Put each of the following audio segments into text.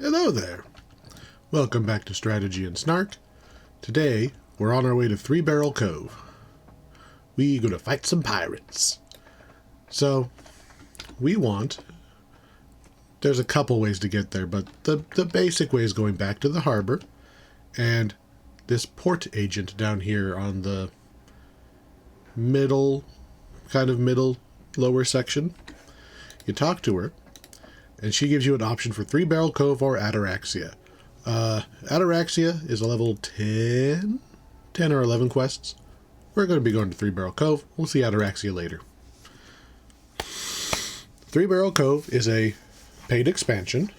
Hello there. Welcome back to Strategy and Snark. Today, we're on our way to Three Barrel Cove. We gonna fight some pirates. So, there's a couple ways to get there, but the basic way is going back to the harbor, and this port agent down here on the middle, lower section, you talk to her, and she gives you an option for Three Barrel Cove or Ataraxia. Ataraxia is a level 10 or 11 quests. We're going to be going to Three Barrel Cove. We'll see Ataraxia later. Three Barrel Cove is a paid expansion.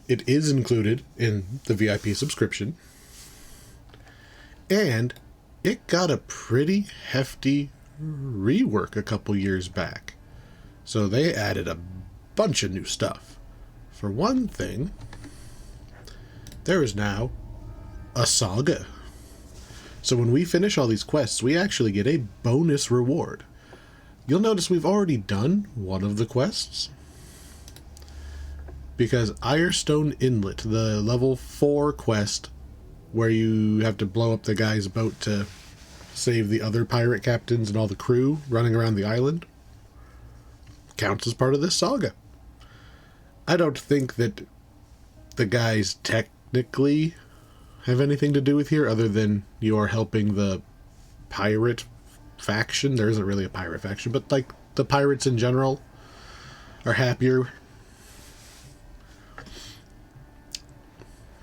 It is included in the VIP subscription. And it got a pretty hefty rework a couple years back. So they added a bunch of new stuff. For one thing, there is now a saga. So when we finish all these quests, we actually get a bonus reward. You'll notice we've already done one of the quests, because Irestone Inlet, the level 4 quest where you have to blow up the guy's boat to save the other pirate captains and all the crew running around the island, counts as part of this saga. I don't think that the guys technically have anything to do with here other than you are helping the pirate faction. There isn't really a pirate faction, but like the pirates in general are happier.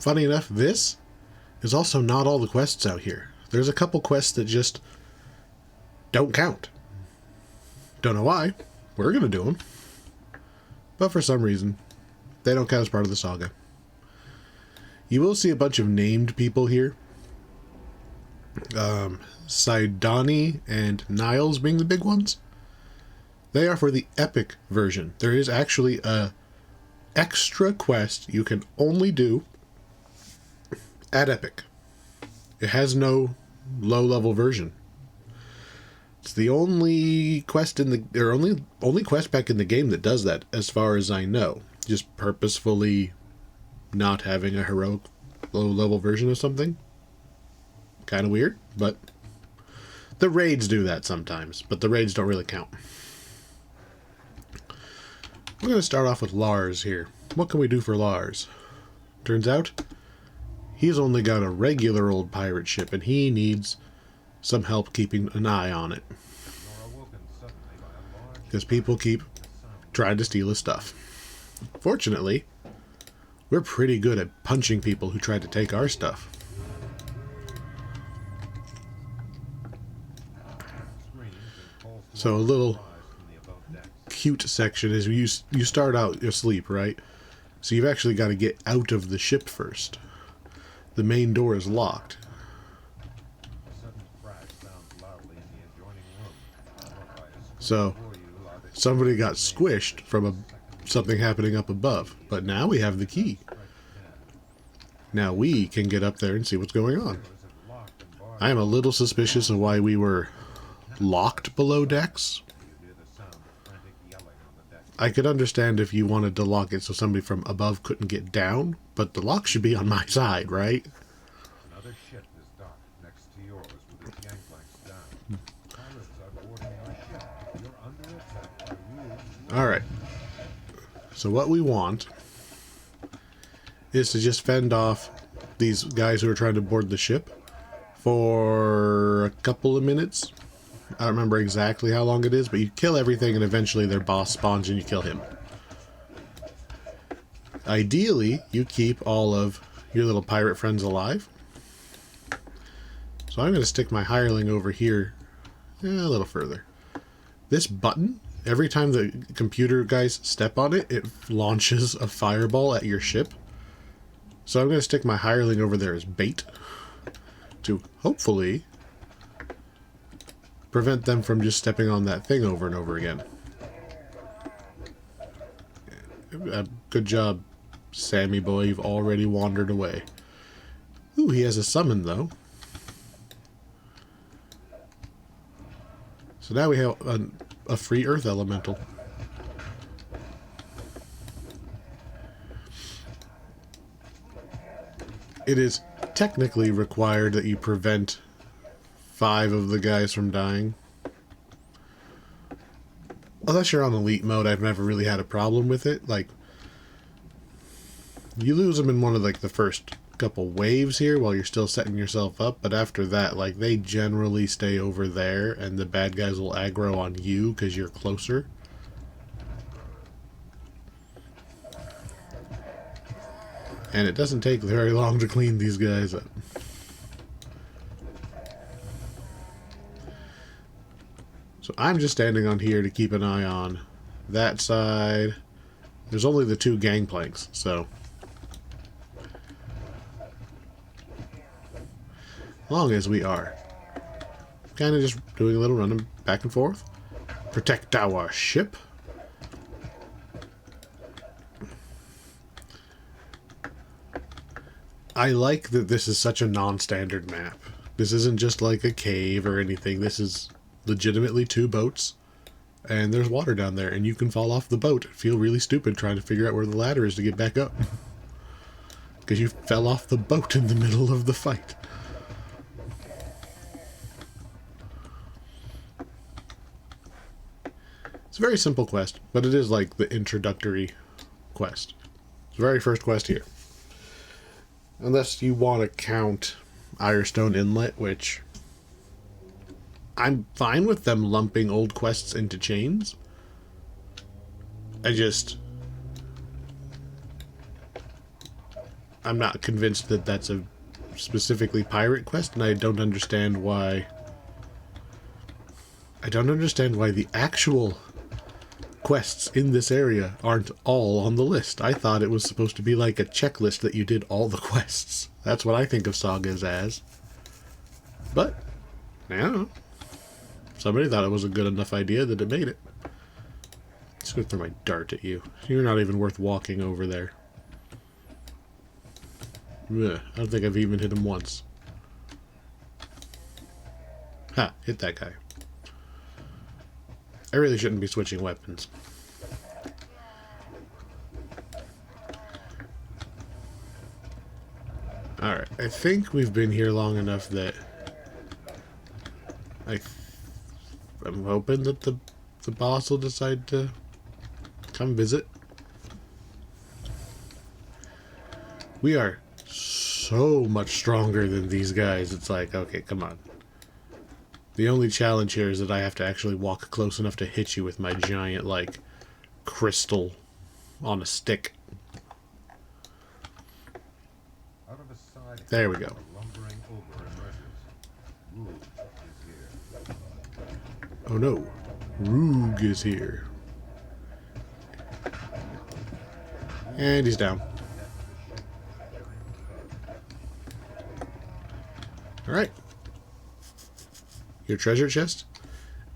Funny enough, this is also not all the quests out here. There's a couple quests that just don't count. Don't know why. We're going to do them. But for some reason, they don't count as part of the saga. You will see a bunch of named people here. Sidani and Niles being the big ones. They are for the epic version. There is actually a extra quest you can only do at epic. It has no low-level version. It's the only quest in the only quest pack in the game that does that, as far as I know. Just purposefully not having a heroic low-level version of something. Kind of weird, but the raids do that sometimes, but the raids don't really count. We're going to start off with Lars here. What can we do for Lars? Turns out, he's only got a regular old pirate ship, and he needs some help keeping an eye on it, because people keep trying to steal his stuff. Fortunately, we're pretty good at punching people who try to take our stuff. So a little cute section is you start out asleep, right? So you've actually got to get out of the ship first. The main door is locked. So somebody got squished from something happening up above, but now we have the key. Now we can get up there and see what's going on. I am a little suspicious of why we were locked below decks. I could understand if you wanted to lock it so somebody from above couldn't get down, but the lock should be on my side, right? Another ship is docked next to yours with its gangplanks down. Pirates are boarding your ship. You're under attack by rules. Alright. So what we want is to just fend off these guys who are trying to board the ship for a couple of minutes. I don't remember exactly how long it is, but you kill everything and eventually their boss spawns and you kill him. Ideally, you keep all of your little pirate friends alive. So I'm going to stick my hireling over here a little further. This button, every time the computer guys step on it, it launches a fireball at your ship. So I'm going to stick my hireling over there as bait to hopefully prevent them from just stepping on that thing over and over again. Good job, Sammy boy. You've already wandered away. Ooh, he has a summon, though. So now we have a free earth elemental. it is technically required that you prevent 5 of the guys from dying. Unless you're on elite mode, I've never really had a problem with it. Like, you lose them in one of, like, the first couple waves here while you're still setting yourself up, but after that, like, they generally stay over there, and the bad guys will aggro on you because you're closer. And it doesn't take very long to clean these guys up. So I'm just standing on here to keep an eye on that side. There's only the 2 gangplanks, so long as we are kind of just doing a little running back and forth, protect our ship. I like that this is such a non-standard map. This isn't just like a cave or anything. This is legitimately 2 boats, and there's water down there, and you can fall off the boat and feel really stupid trying to figure out where the ladder is to get back up. Because you fell off the boat in the middle of the fight. It's a very simple quest, but it is like the introductory quest. It's the very first quest here. Unless you want to count Irestone Inlet, which I'm fine with them lumping old quests into chains. I'm not convinced that that's a specifically pirate quest, and I don't understand why the actual quests in this area aren't all on the list. I thought it was supposed to be like a checklist that you did all the quests. That's what I think of sagas as. But, I don't know. Somebody thought it was a good enough idea that it made it. Just gonna throw my dart at you. You're not even worth walking over there. Ugh, I don't think I've even hit him once. Ha, hit that guy. I really shouldn't be switching weapons. Alright, I think we've been here long enough that I'm hoping that the boss will decide to come visit. We are so much stronger than these guys. It's like, okay, come on. The only challenge here is that I have to actually walk close enough to hit you with my giant, like, crystal on a stick. There we go. Oh no. Roog is here. And he's down. Alright. Your treasure chest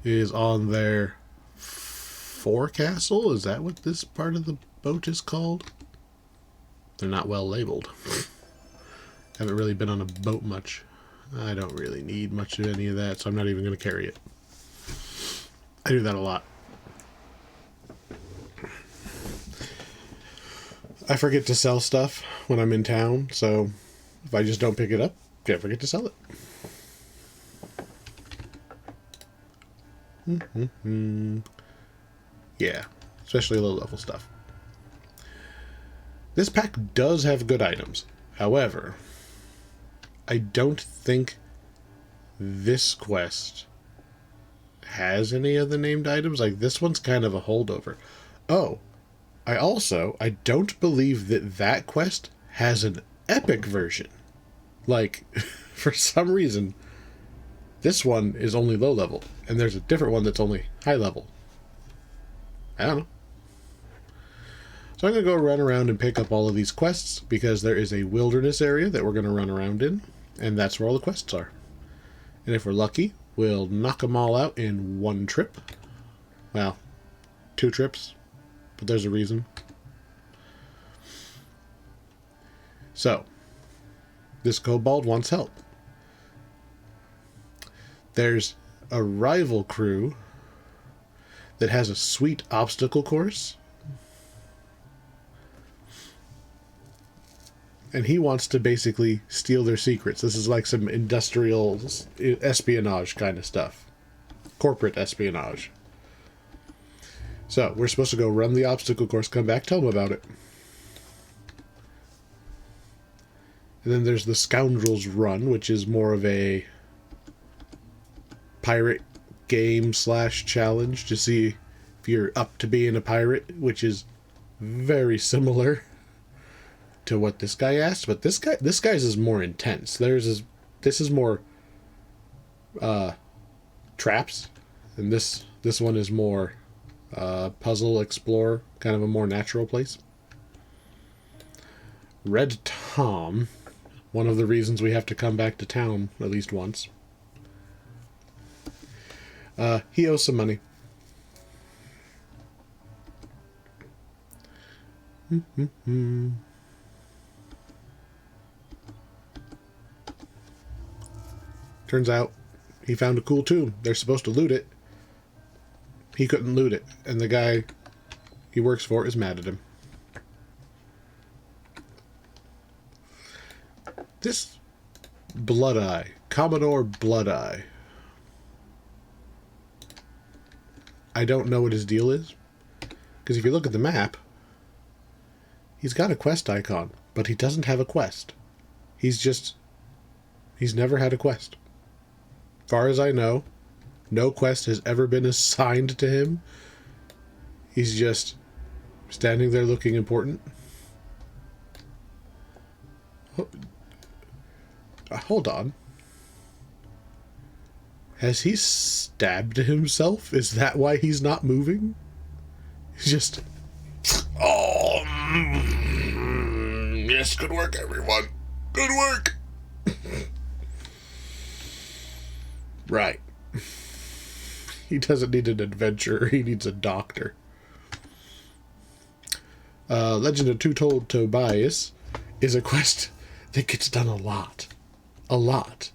is on their forecastle. Is that what this part of the boat is called? They're not well labeled. Haven't really been on a boat much. I don't really need much of any of that, so I'm not even going to carry it. I do that a lot. I forget to sell stuff when I'm in town, so if I just don't pick it up, I forget to sell it. Yeah, especially low-level stuff. This pack does have good items. However, I don't think this quest has any of the named items. Like, this one's kind of a holdover. Oh, I don't believe that quest has an epic version. Like, for some reason, this one is only low level, and there's a different one that's only high level. I don't know. So I'm going to go run around and pick up all of these quests, because there is a wilderness area that we're going to run around in, and that's where all the quests are. And if we're lucky, we'll knock them all out in one trip. Well, 2 trips, but there's a reason. So, this kobold wants help. There's a rival crew that has a sweet obstacle course. and he wants to basically steal their secrets. This is like some industrial espionage kind of stuff. Corporate espionage. So, we're supposed to go run the obstacle course, come back, tell them about it. And then there's the Scoundrels Run, which is more of a pirate game / challenge to see if you're up to being a pirate, which is very similar to what this guy asked, but this guy's is more intense. This is more traps, and this one is more puzzle explore, kind of a more natural place. Red Tom, one of the reasons we have to come back to town at least once. He owes some money. Turns out he found a cool tomb. They're supposed to loot it. He couldn't loot it, and the guy he works for is mad at him. This Blood-Eye, Commodore Blood-Eye, I don't know what his deal is, because if you look at the map, he's got a quest icon, but he doesn't have a quest. He's never had a quest. Far as I know, no quest has ever been assigned to him. He's just standing there looking important. Hold on. Has he stabbed himself? Is that why he's not moving? He's just... Oh, yes, good work, everyone. Good work. Right. He doesn't need an adventurer. He needs a doctor. Legend of Two-Told Tobias is a quest that gets done a lot. A lot.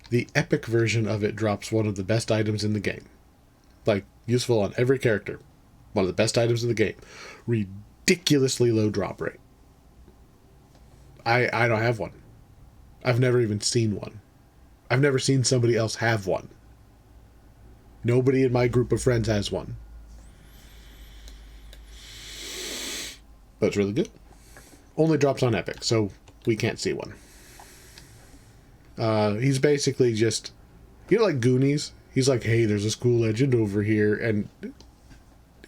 The epic version of it drops one of the best items in the game. Like, useful on every character. One of the best items in the game. Ridiculously low drop rate. I don't have one. I've never even seen one. I've never seen somebody else have one. Nobody in my group of friends has one. But it's really good. Only drops on Epic, so we can't see one. He's basically just... You know, like Goonies? He's like, hey, there's a school legend over here, and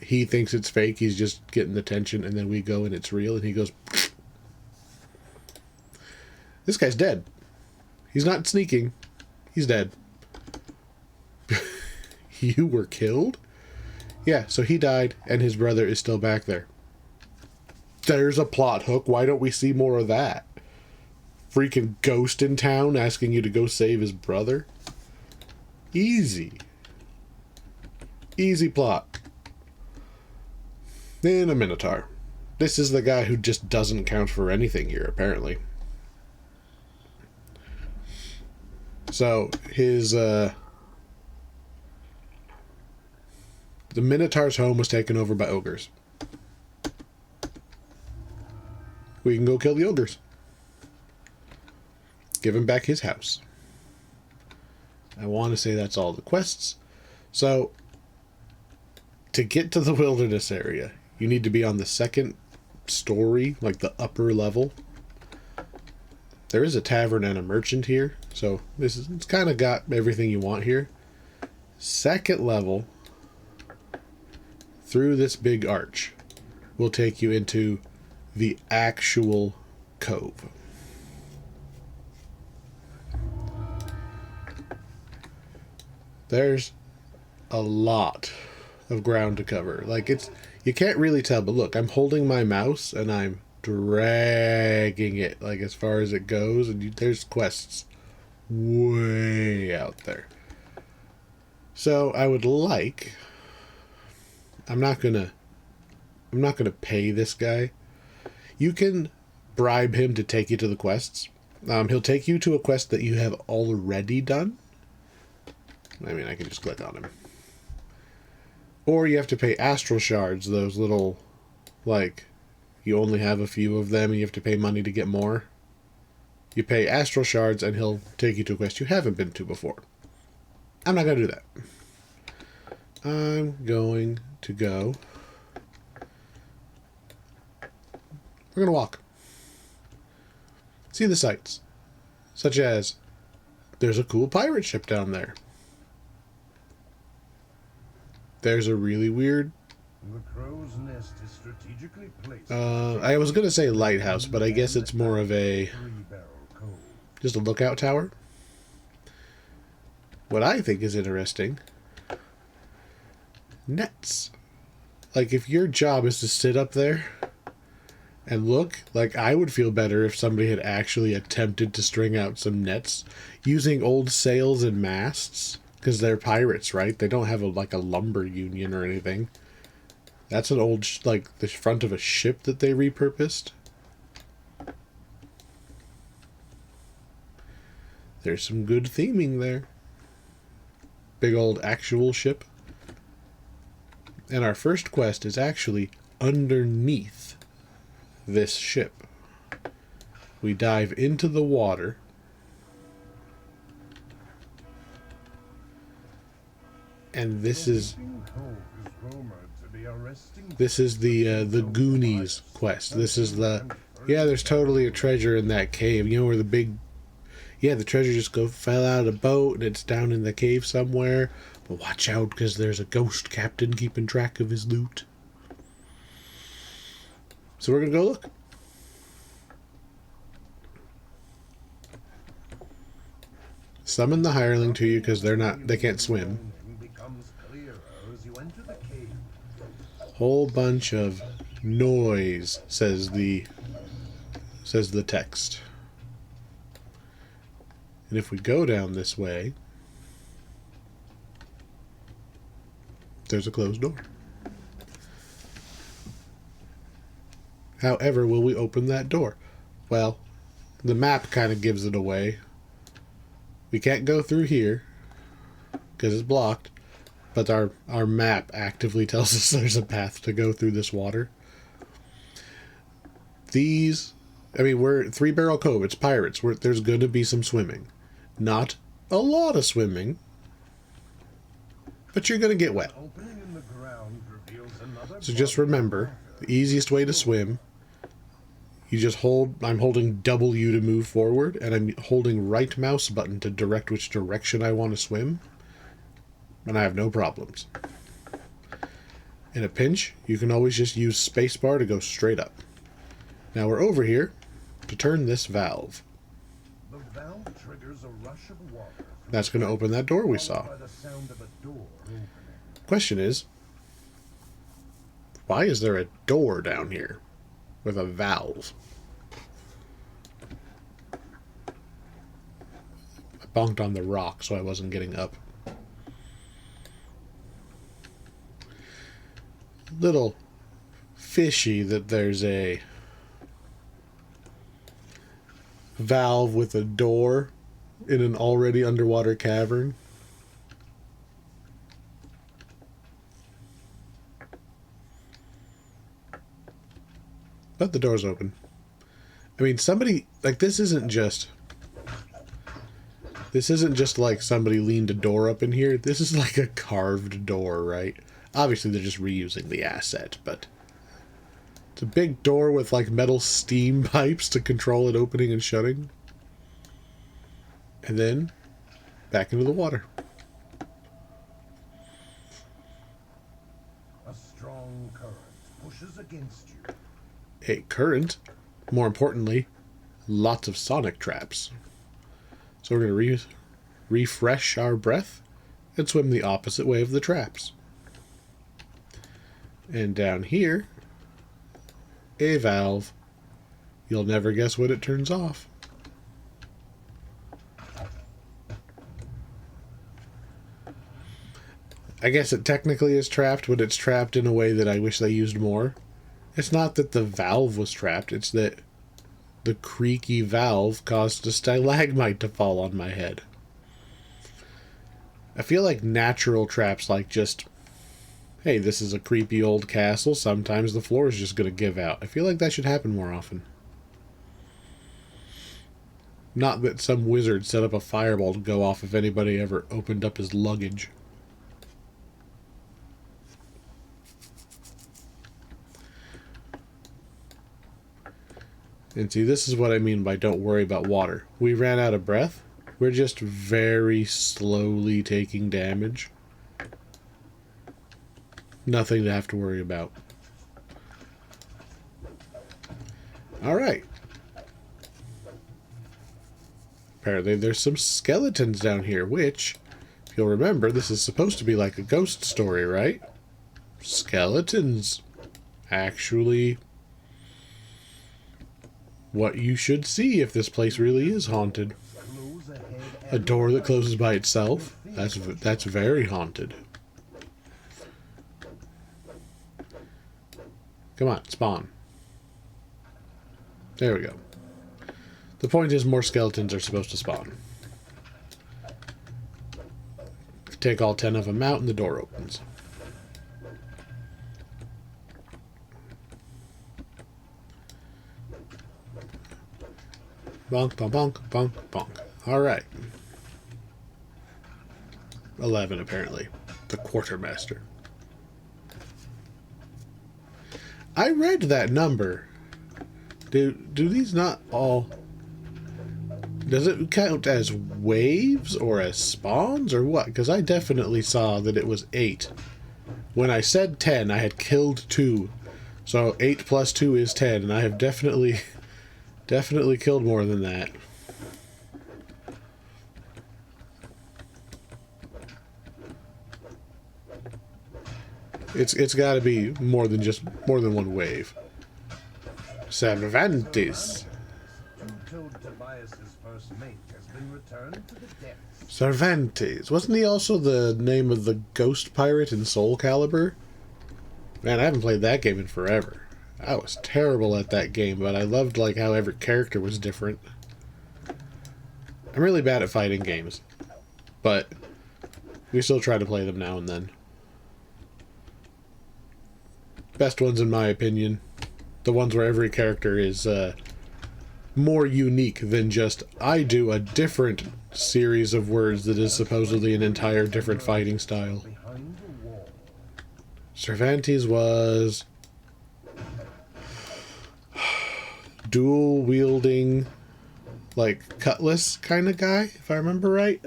he thinks it's fake. He's just getting the tension, and then we go and it's real, and he goes... This guy's dead. He's not sneaking. He's dead. You were killed? Yeah, so he died, and his brother is still back there. There's a plot hook. Why don't we see more of that? Freaking ghost in town asking you to go save his brother? Easy. Easy plot. Then a Minotaur. This is the guy who just doesn't count for anything here, apparently. So, his, the Minotaur's home was taken over by ogres. We can go kill the ogres. Give him back his house. I want to say that's all the quests. So, to get to the wilderness area, you need to be on the second story, like the upper level. There is a tavern and a merchant here, so it's kind of got everything you want here. Second level, through this big arch, will take you into the actual cove. There's a lot of ground to cover. Like, you can't really tell, but look, I'm holding my mouse and I'm dragging it like as far as it goes, and there's quests way out there. So I would like, I'm not gonna pay this guy. You can bribe him to take you to the quests. He'll take you to a quest that you have already done. I mean, I can just click on him. Or you have to pay astral shards, those little, like, you only have a few of them and you have to pay money to get more. You pay astral shards and he'll take you to a quest you haven't been to before. I'm not going to do that. I'm going to go... We're going to walk. See the sights. Such as, there's a cool pirate ship down there. There's a really weird... The crow's nest is strategically placed. I was going to say lighthouse, but I guess it's more of a... Three-barrel cove. Just a lookout tower. What I think is interesting... Nets. Like, if your job is to sit up there and look, like, I would feel better if somebody had actually attempted to string out some nets using old sails and masts, because they're pirates, right? They don't have like a lumber union or anything. That's an old, like, the front of a ship that they repurposed. There's some good theming there. Big old actual ship. And our first quest is actually underneath this ship. We dive into the water. And this is the Goonies quest. This is the... Yeah, there's totally a treasure in that cave. You know where the big... Yeah, the treasure just fell out of a boat and it's down in the cave somewhere. But watch out, because there's a ghost captain keeping track of his loot. So we're going to go look. Summon the hireling to you because they can't swim. Whole bunch of noise, says the text. And if we go down this way, there's a closed door. However, will we open that door? Well, the map kind of gives it away. We can't go through here because it's blocked, but our map actively tells us there's a path to go through this water. We're Three-Barrel Cove. It's pirates. There's going to be some swimming. Not a lot of swimming, but you're going to get wet. So just remember, the easiest way to swim, you just I'm holding W to move forward, and I'm holding right mouse button to direct which direction I want to swim, and I have no problems. In a pinch, you can always just use spacebar to go straight up. Now we're over here to turn this valve. The valve triggers a rush of water. That's going to open that door we saw. Question is, why is there a door down here with a valve? I bonked on the rock, so I wasn't getting up. Little fishy that there's a valve with a door in an already underwater cavern. But the door's open. I mean, somebody, like, this isn't just like somebody leaned a door up in here. This is like a carved door, right? Obviously, they're just reusing the asset, but it's a big door with, like, metal steam pipes to control it opening and shutting. And then, back into the water. A strong current pushes against you. A current, more importantly, lots of sonic traps. So we're going to refresh our breath and swim the opposite way of the traps. And down here, a valve. You'll never guess what it turns off. I guess it technically is trapped, but it's trapped in a way that I wish they used more. It's not that the valve was trapped, it's that the creaky valve caused a stalagmite to fall on my head. I feel like natural traps, like just, hey, this is a creepy old castle, sometimes the floor is just going to give out. I feel like that should happen more often. Not that some wizard set up a fireball to go off if anybody ever opened up his luggage. And see, this is what I mean by don't worry about water. We ran out of breath. We're just very slowly taking damage. Nothing to have to worry about. Alright. Apparently there's some skeletons down here, which, if you'll remember, this is supposed to be like a ghost story, right? Skeletons. Actually, what you should see if this place really is haunted. A door that closes by itself. That's very haunted. Come on, spawn. There we go. The point is more skeletons are supposed to spawn. Take all 10 of them out and the door opens. Bonk, bonk, bonk, bonk, bonk. Alright. 11, apparently. The quartermaster. I read that number. Do these not all... Does it count as waves or as spawns or what? Because I definitely saw that it was 8. When I said 10, I had killed 2. So 8 plus 2 is 10, and I have definitely killed more than that. It's got to be more than one wave. Cervantes. Cervantes. Wasn't he also the name of the ghost pirate in Soul Calibur? Man, I haven't played that game in forever. I was terrible at that game, but I loved like how every character was different. I'm really bad at fighting games, but we still try to play them now and then. Best ones in my opinion. The ones where every character is more unique than just, I do a different series of words that is supposedly an entire different fighting style. Cervantes was dual-wielding, like, cutlass kind of guy, if I remember right.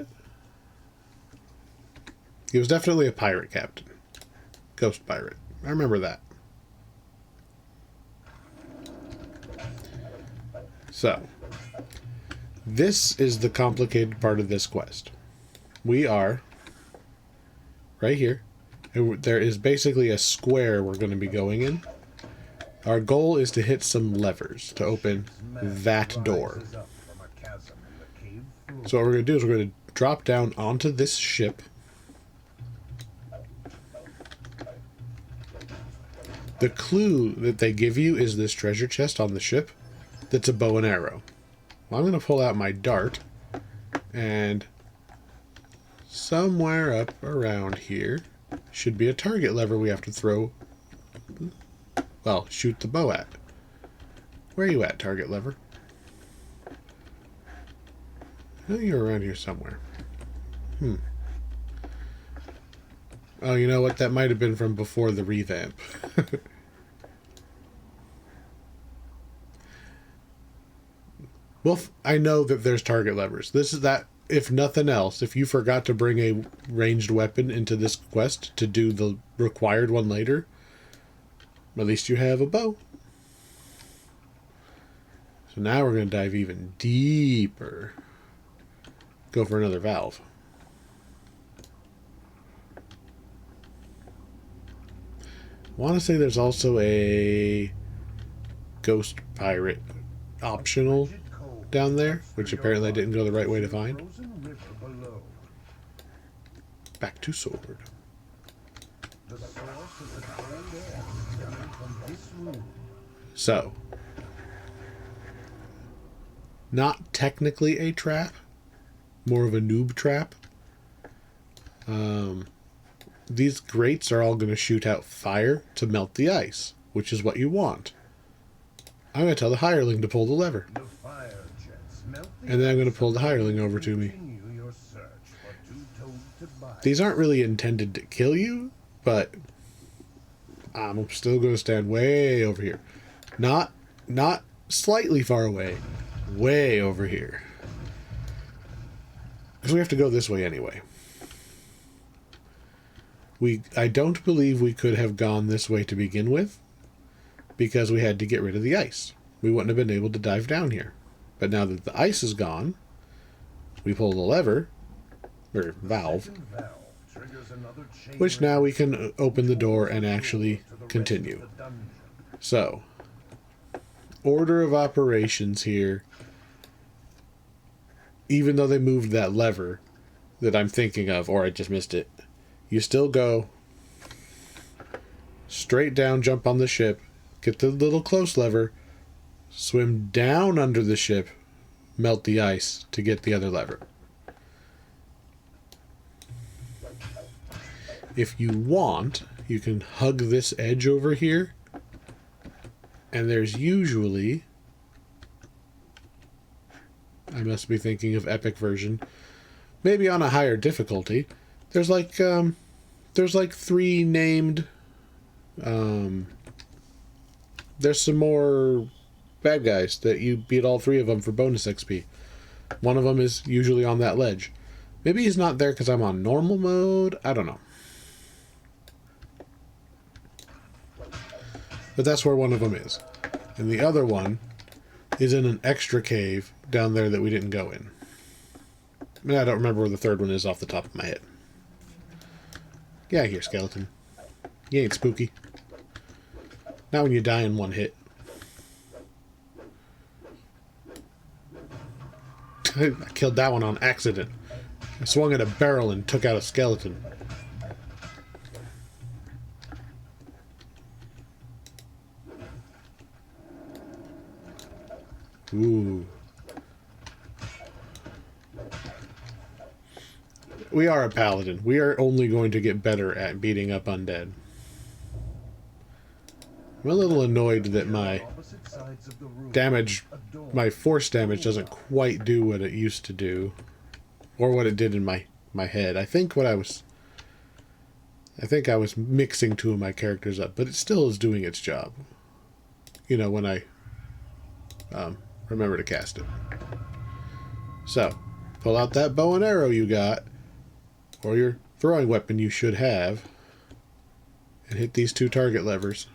He was definitely a pirate captain. Ghost pirate. I remember that. So, this is the complicated part of this quest. We are right here. There is basically a square we're going to be going in. Our goal is to hit some levers to open that door. So what we're going to do is we're going to drop down onto this ship. The clue that they give you is this treasure chest on the ship. That's a bow and arrow. Well, I'm going to pull out my dart, and somewhere up around here should be a target lever we have to throw. Well, shoot the bow at. Where are you at, target lever? Oh, you're around here somewhere. Oh, you know what? That might have been from before the revamp. Well, I know that there's target levers. This is that, if nothing else, if you forgot to bring a ranged weapon into this quest to do the required one later, at least you have a bow. So now we're going to dive even deeper. Go for another valve. I want to say there's also a ghost pirate optional down there, which apparently I didn't go the right way to find. Back to sword. So, not technically a trap, more of a noob trap. These grates are all going to shoot out fire to melt the ice, which is what you want. I'm going to tell the hireling to pull the lever. The fire jets melt And then I'm going to pull the hireling over to me. Continue your search for two toads to buy. These aren't really intended to kill you, but I'm still going to stand way over here. Not slightly far away. Way over here. Because we have to go this way anyway. I don't believe we could have gone this way to begin with, because we had to get rid of the ice. We wouldn't have been able to dive down here. But now that the ice is gone, we pull the lever, or valve, which now we can open the door and actually continue. So, order of operations here, even though they moved that lever that I'm thinking of, or I just missed it, you still go straight down, jump on the ship, get the little close lever, swim down under the ship, melt the ice to get the other lever. If you want, you can hug this edge over here, and there's usually, I must be thinking of epic version, maybe on a higher difficulty, there's like 3 named, there's some more bad guys that you beat all 3 of them for bonus XP. One of them is usually on that ledge. Maybe he's not there because I'm on normal mode. I don't know. But that's where one of them is. And the other one is in an extra cave down there that we didn't go in. I mean, I don't remember where the third one is off the top of my head. Get out of here, skeleton. You ain't spooky. Not when you die in one hit. I killed that one on accident. I swung at a barrel and took out a skeleton. Ooh. We are a paladin. We are only going to get better at beating up undead. I'm a little annoyed that my damage, my force damage doesn't quite do what it used to do. Or what it did in my head. I think I was mixing 2 of my characters up, but it still is doing its job. You know, when I remember to cast it. So, pull out that bow and arrow you got, or your throwing weapon you should have, and hit these 2 target levers.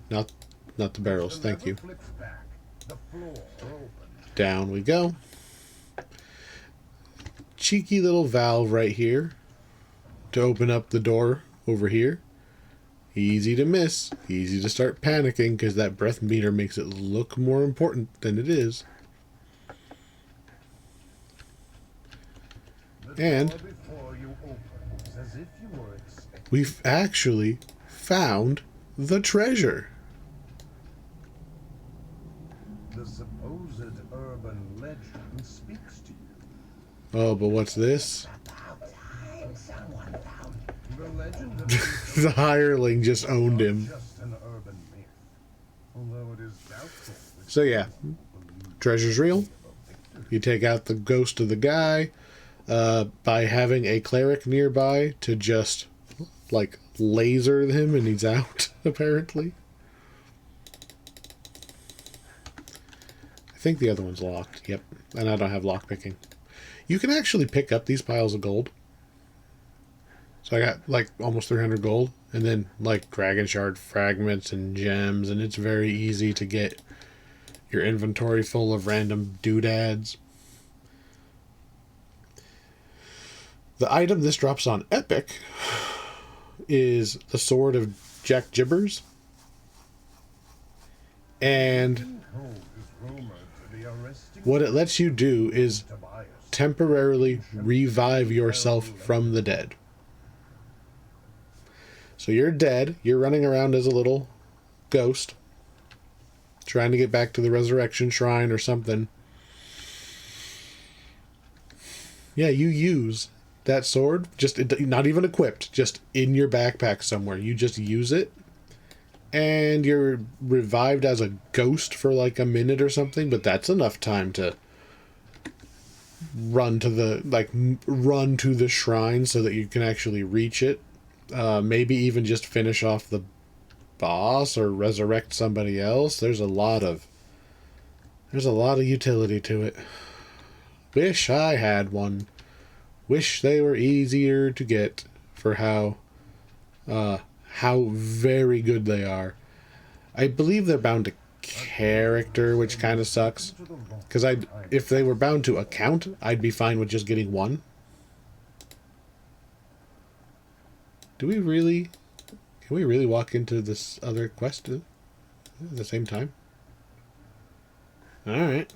Not the barrels, thank you. Down we go. Cheeky little valve right here to open up the door over here. Easy to miss. Easy to start panicking because that breath meter makes it look more important than it is. And we've actually found the treasure. The supposed urban legend speaks to you. Oh, but what's this? The legend of The hireling just owned him. just an urban myth, although it is doubtful. So yeah, treasure's real. You take out the ghost of the guy by having a cleric nearby to just like laser him and he's out, apparently. I think the other one's locked. Yep. And I don't have lockpicking. You can actually pick up these piles of gold. So I got like almost 300 gold. And then like dragon shard fragments and gems. And it's very easy to get your inventory full of random doodads. The item this drops on Epic is the Sword of Jack Jibbers. And what it lets you do is temporarily revive yourself from the dead. So you're dead, you're running around as a little ghost, trying to get back to the resurrection shrine or something. Yeah, you use that sword, just not even equipped, just in your backpack somewhere. You just use it, and you're revived as a ghost for like a minute or something, but that's enough time to run to the run to the shrine so that you can actually reach it. Maybe even just finish off the boss or resurrect somebody else. There's a lot of utility to it. Wish I had one. Wish they were easier to get for how very good they are. I believe they're bound to character, which kind of sucks. Because if they were bound to account, I'd be fine with just getting one. Can we really walk into this other quest at the same time? Alright.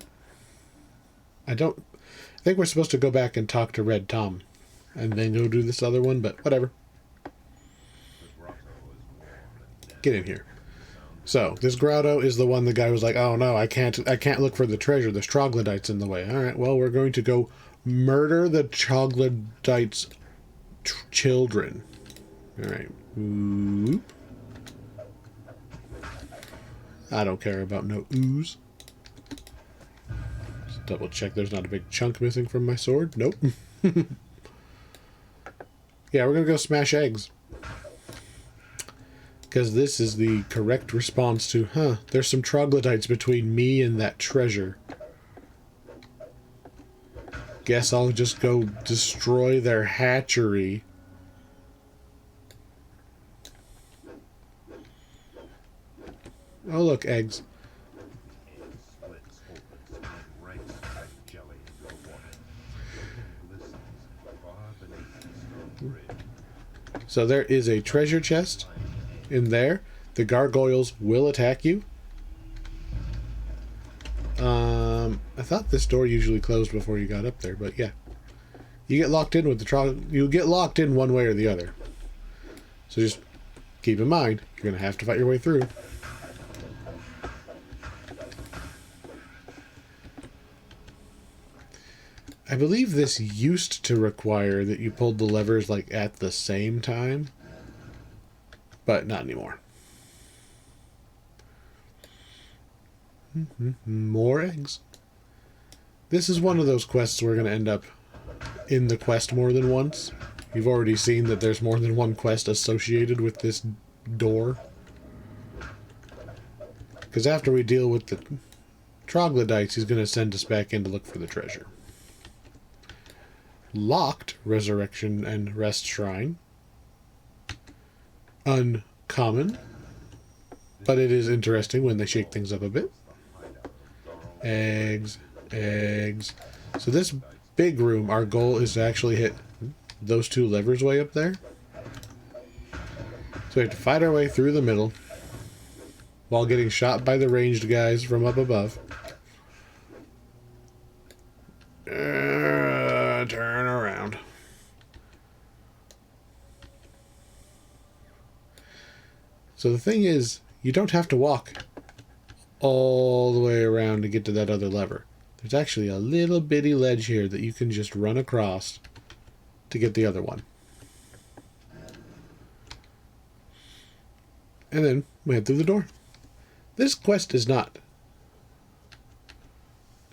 I think we're supposed to go back and talk to Red Tom. And then go do this other one, but whatever. Get in here. So, this grotto is the one the guy was like, oh no, I can't look for the treasure. There's troglodytes in the way. Alright, well, we're going to go murder the troglodytes' children. Alright. Oop. I don't care about no ooze. Just double check there's not a big chunk missing from my sword. Nope. Yeah, we're gonna go smash eggs. Because this is the correct response to, there's some troglodytes between me and that treasure. Guess I'll just go destroy their hatchery. Oh, look, eggs. So there is a treasure chest in there. The gargoyles will attack you. I thought this door usually closed before you got up there, but yeah. You get locked in with you get locked in one way or the other. So just keep in mind, you're going to have to fight your way through. I believe this used to require that you pulled the levers like at the same time, but not anymore. More eggs. This is one of those quests we're going to end up in the quest more than once. You've already seen that there's more than one quest associated with this door. Because after we deal with the troglodytes, he's going to send us back in to look for the treasure. Locked resurrection and rest shrine. Uncommon, but it is interesting when they shake things up a bit. Eggs. So this big room, our goal is to actually hit those two levers way up there. So we have to fight our way through the middle while getting shot by the ranged guys from up above. Turn around. So the thing is, you don't have to walk all the way around to get to that other lever. There's actually a little bitty ledge here that you can just run across to get the other one. And then we head through the door. This quest is not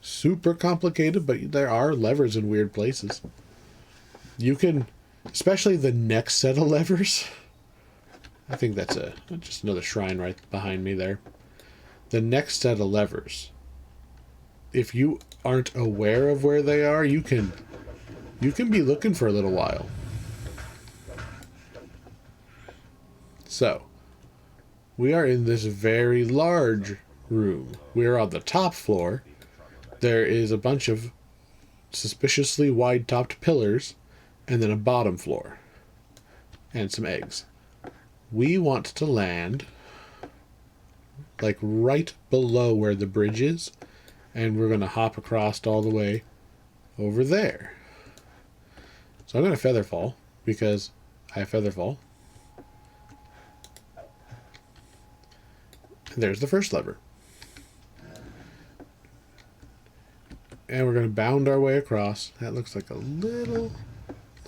super complicated, but there are levers in weird places. You can, especially the next set of levers. I think that's just another shrine right behind me there. The next set of levers, if you aren't aware of where they are, you can be looking for a little while. So, we are in this very large room. We are on the top floor. There is a bunch of suspiciously wide-topped pillars, and then a bottom floor. And some eggs. We want to land like right below where the bridge is, and we're going to hop across all the way over there. So I'm going to feather fall because I have feather fall. And there's the first lever. And we're going to bound our way across. That looks like a little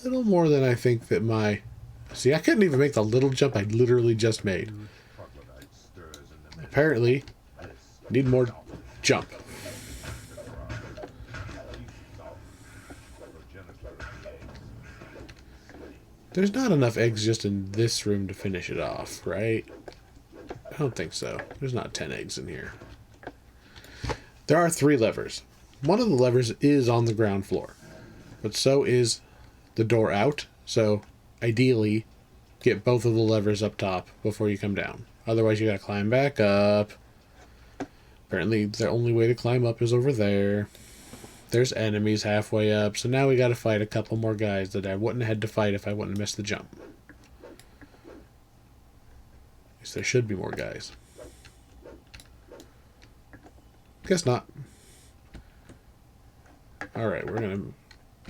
more than I think that my... See, I couldn't even make the little jump I literally just made. Apparently, need more jump. There's not enough eggs just in this room to finish it off, right? I don't think so. There's not 10 eggs in here. There are 3 levers. One of the levers is on the ground floor, but so is the door out. So ideally, get both of the levers up top before you come down. Otherwise, you gotta climb back up. Apparently, the only way to climb up is over there. There's enemies halfway up, so now we gotta fight a couple more guys that I wouldn't have had to fight if I wouldn't have missed the jump. At least there should be more guys. Guess not. Alright, we're gonna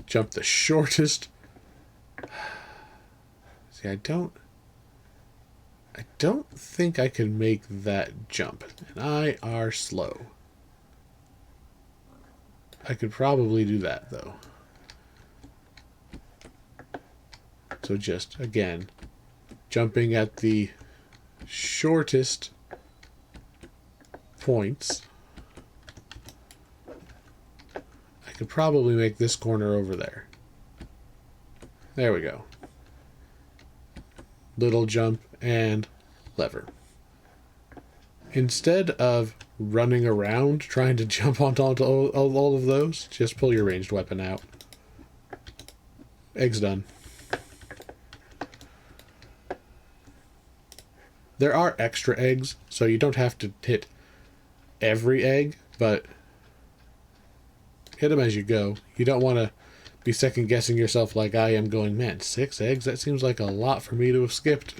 jump the shortest. See, I don't think I can make that jump. And I are slow. I could probably do that, though. So just, again, jumping at the shortest points. I could probably make this corner over there. There we go. Little jump and lever. Instead of running around trying to jump onto all of those, just pull your ranged weapon out. Egg's done. There are extra eggs, so you don't have to hit every egg, but hit them as you go. You don't want to be second guessing yourself like I am going, man, 6 eggs? That seems like a lot for me to have skipped.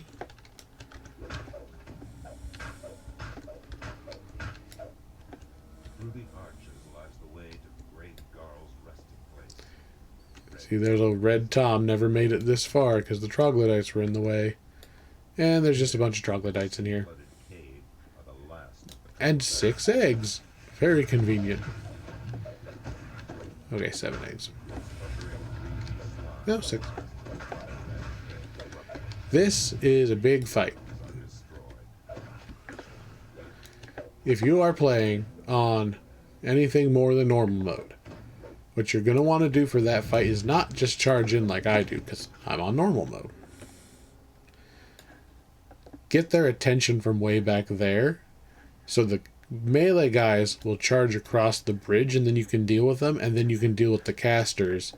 See, there's a red Tom never made it this far because the troglodytes were in the way. And there's just a bunch of troglodytes in here. And 6 eggs. Very convenient. Okay, 7 eggs. No, 6. This is a big fight. If you are playing on anything more than normal mode, what you're going to want to do for that fight is not just charge in like I do, because I'm on normal mode. Get their attention from way back there, so the melee guys will charge across the bridge, and then you can deal with them, and then you can deal with the casters,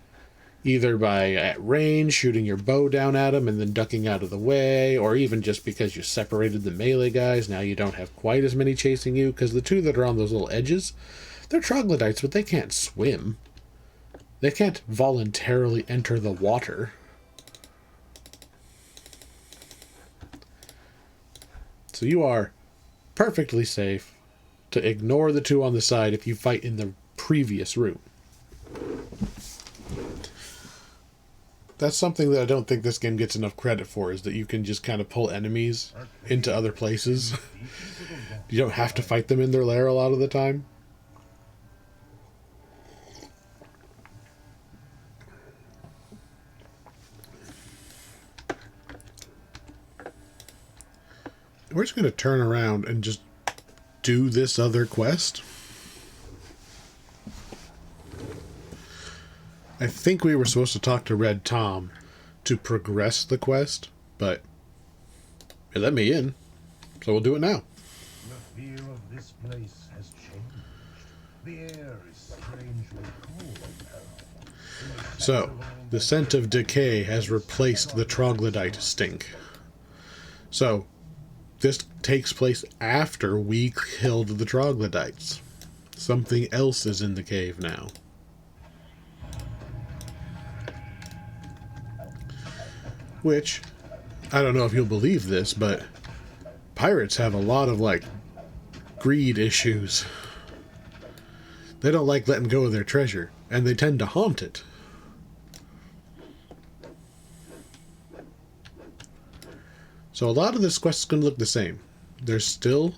either by at range, shooting your bow down at them, and then ducking out of the way, or even just because you separated the melee guys, now you don't have quite as many chasing you, because the 2 that are on those little edges, they're troglodytes, but they can't swim. They can't voluntarily enter the water. So you are perfectly safe to ignore the 2 on the side if you fight in the previous room. That's something that I don't think this game gets enough credit for, is that you can just kind of pull enemies into other places. You don't have to fight them in their lair a lot of the time. We're just going to turn around and just do this other quest. I think we were supposed to talk to Red Tom to progress the quest, but it let me in, so we'll do it now. The feel of this place has changed. The air is strangely cold now. So, the scent of decay has replaced the troglodyte stink. So, this takes place after we killed the troglodytes. Something else is in the cave now. Which, I don't know if you'll believe this, but pirates have a lot of, greed issues. They don't like letting go of their treasure, and they tend to haunt it. So a lot of this quest is going to look the same. There's still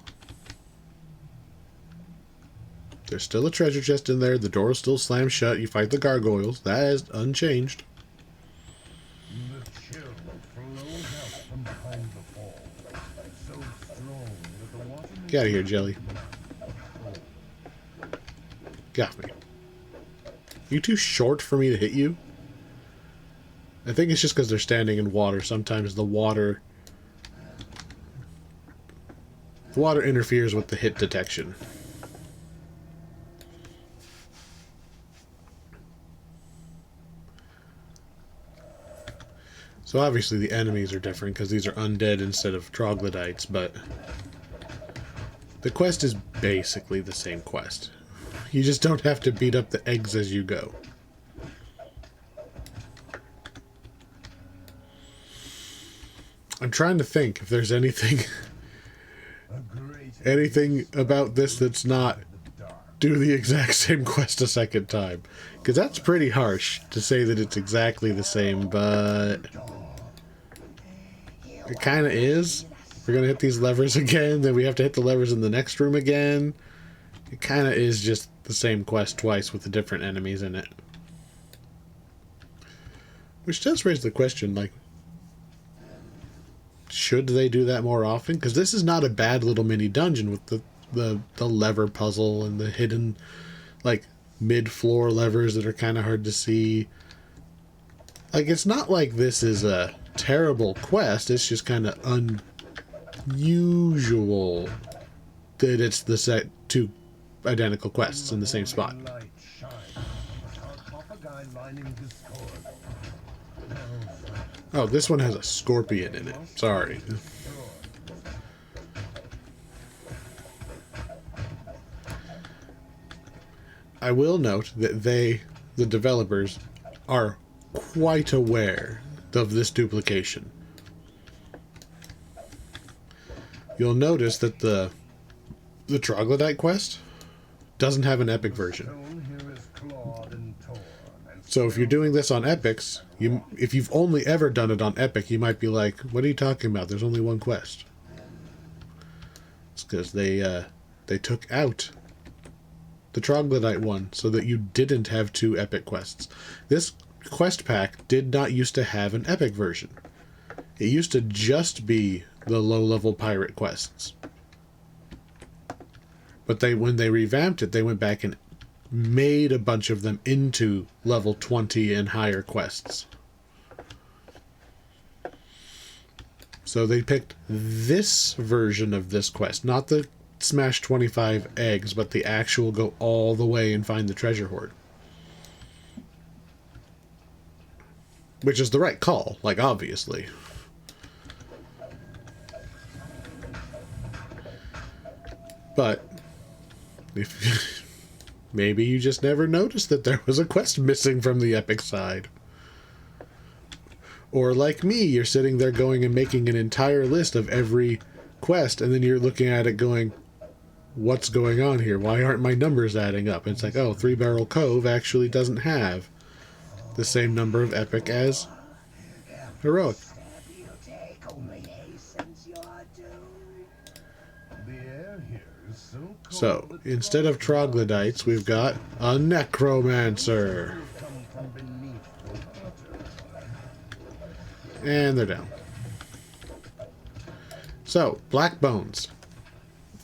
a treasure chest in there. The door is still slammed shut. You fight the gargoyles. That is unchanged. The chill flows out from behind the fall, so strong that the water Get out of here, Jelly. Get off me. You too short for me to hit you? I think it's just because they're standing in water. Sometimes the water interferes with the hit detection. So obviously the enemies are different because these are undead instead of troglodytes, but the quest is basically the same quest. You just don't have to beat up the eggs as you go. I'm trying to think if there's anything about this that's not do the exact same quest a second time. Because that's pretty harsh to say that it's exactly the same, but it kind of is. We're going to hit these levers again, then we have to hit the levers in the next room again. It kind of is just the same quest twice with the different enemies in it. Which does raise the question, like, should they do that more often? Because this is not a bad little mini dungeon with the lever puzzle and the hidden, like, mid-floor levers that are kind of hard to see. Like, it's not like this is a terrible quest. It's just kind of unusual that it's the two identical quests in the same spot. Oh, this one has a scorpion in it. Sorry. I will note that the developers, are quite aware of this duplication. You'll notice that the troglodyte quest doesn't have an epic version. So if you're doing this on epics, if you've only ever done it on epic, you might be like, what are you talking about? There's only one quest. It's because they took out the troglodyte one so that you didn't have two epic quests. This quest pack did not used to have an epic version. It used to just be the low-level pirate quests. But when they revamped it, they went back and made a bunch of them into level 20 and higher quests. So they picked this version of this quest, not the smash 25 eggs, but the actual go all the way and find the treasure hoard. Which is the right call, like, obviously. But if maybe you just never noticed that there was a quest missing from the epic side. Or like me, you're sitting there going and making an entire list of every quest, and then you're looking at it going, what's going on here? Why aren't my numbers adding up? And it's like, oh, 3-Barrel Cove actually doesn't have the same number of epic as heroic. So, instead of troglodytes, we've got a necromancer. And they're down. So, black bones.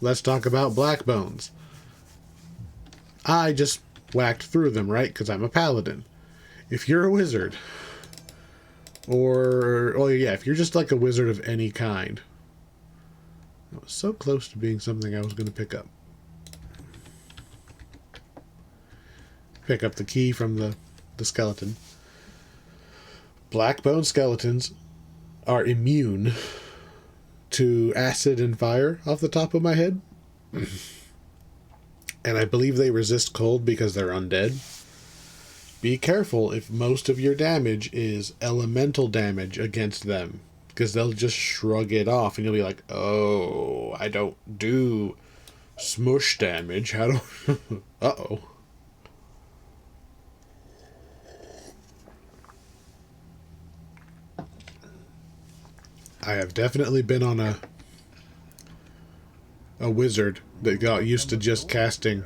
Let's talk about black bones. I just whacked through them, right? Because I'm a paladin. If you're a wizard, if you're just like a wizard of any kind. It was so close to being something I was going to pick up. Pick up the key from the skeleton. Black bone skeletons are immune to acid and fire off the top of my head. And I believe they resist cold because they're undead. Be careful if most of your damage is elemental damage against them, because they'll just shrug it off and you'll be like, oh, I don't do smush damage. How do... Uh-oh. I have definitely been on a wizard that got used to just casting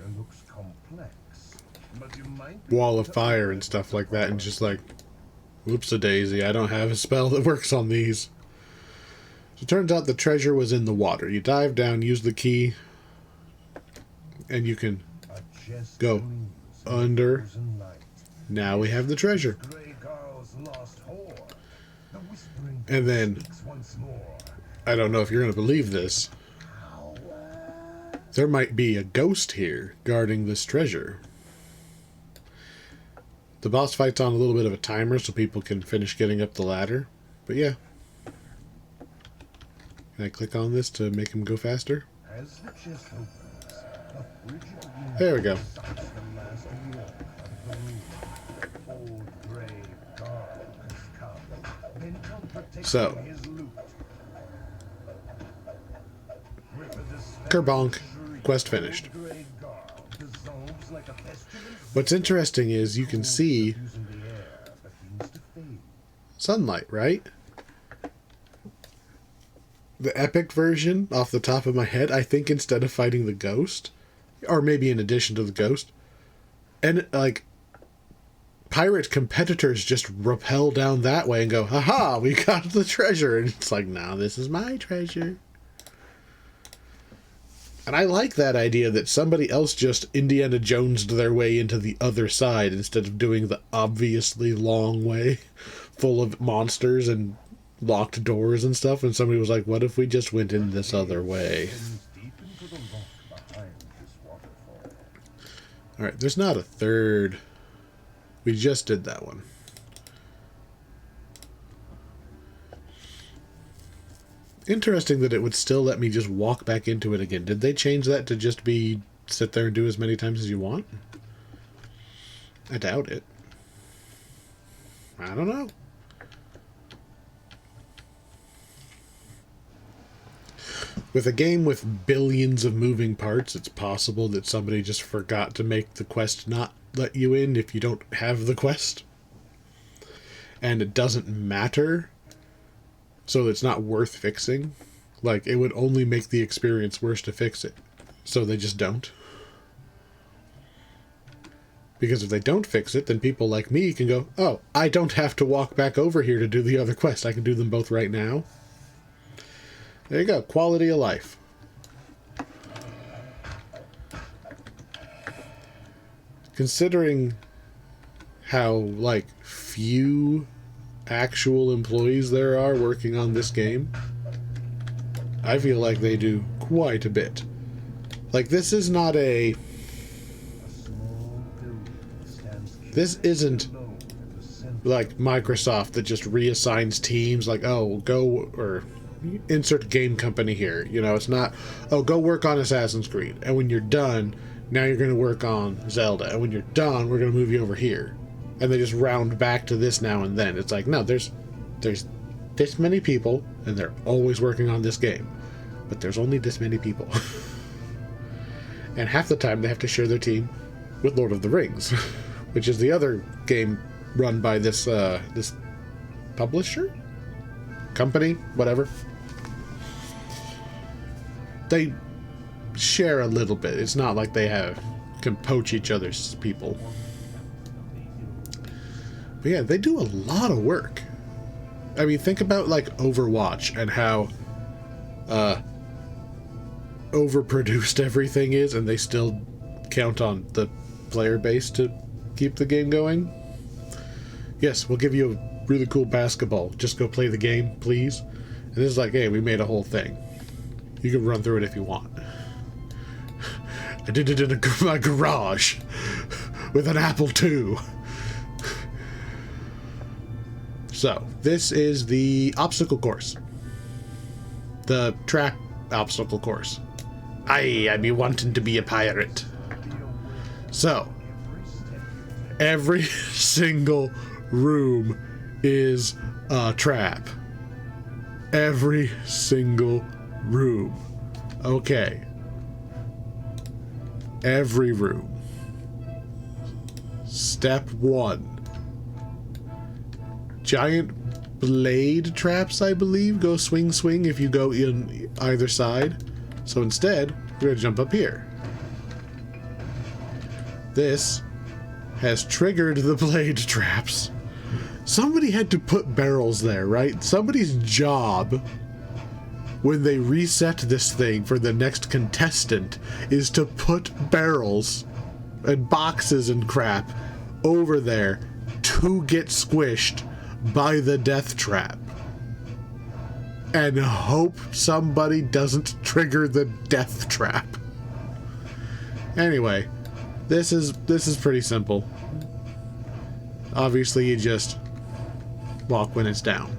wall of fire and stuff like that, and just like, whoops-a-daisy, I don't have a spell that works on these. So it turns out the treasure was in the water. You dive down, use the key, and you can go under Now we have the treasure. And then, I don't know if you're going to believe this, there might be a ghost here guarding this treasure. The boss fight's on a little bit of a timer so people can finish getting up the ladder. But yeah. Can I click on this to make him go faster? There we go. So, kerbonk, quest finished. What's interesting is you can see sunlight, right? The epic version, off the top of my head, I think instead of fighting the ghost, or maybe in addition to the ghost, and like pirate competitors just rappel down that way and go, haha, we got the treasure. And it's like, no, this is my treasure. And I like that idea that somebody else just Indiana Jones'd their way into the other side instead of doing the obviously long way full of monsters and locked doors and stuff. And somebody was like, what if we just went in this other way? Alright, there's not a third. We just did that one. Interesting that it would still let me just walk back into it again. Did they change that to just be sit there and do as many times as you want? I doubt it. I don't know. With a game with billions of moving parts, it's possible that somebody just forgot to make the quest not let you in if you don't have the quest. And it doesn't matter, so it's not worth fixing. Like, it would only make the experience worse to fix it. So they just don't. Because if they don't fix it, then people like me can go, oh, I don't have to walk back over here to do the other quest. I can do them both right now. There you go. Quality of life. Considering how, like, few actual employees there are working on this game, I feel like they do quite a bit. Like, this is not a... This isn't like Microsoft that just reassigns teams, like, oh, go, or insert game company here. You know, it's not, oh, go work on Assassin's Creed, and when you're done, now you're going to work on Zelda, and when you're done, we're going to move you over here. And they just round back to this now and then. It's like, no, there's this many people, and they're always working on this game. But there's only this many people. And half the time they have to share their team with Lord of the Rings, which is the other game run by this this publisher? Company? Whatever. They share a little bit. It's not like they can poach each other's people. But yeah, they do a lot of work. I mean, think about like Overwatch and how overproduced everything is, and they still count on the player base to keep the game going. Yes, we'll give you a really cool basketball. Just go play the game, please. And this is like, hey, we made a whole thing. You can run through it if you want. I did it in my garage with an Apple II. So, this is the obstacle course. The trap obstacle course. I be wanting to be a pirate. So, every single room is a trap. Every single room. Okay. Every room. Step 1. Giant blade traps, I believe, go swing swing if you go in either side. So instead, we're going to jump up here. This has triggered the blade traps. Somebody had to put barrels there, right? Somebody's job when they reset this thing for the next contestant is to put barrels and boxes and crap over there to get squished by the death trap. And hope somebody doesn't trigger the death trap. Anyway, this is pretty simple. Obviously, you just walk when it's down.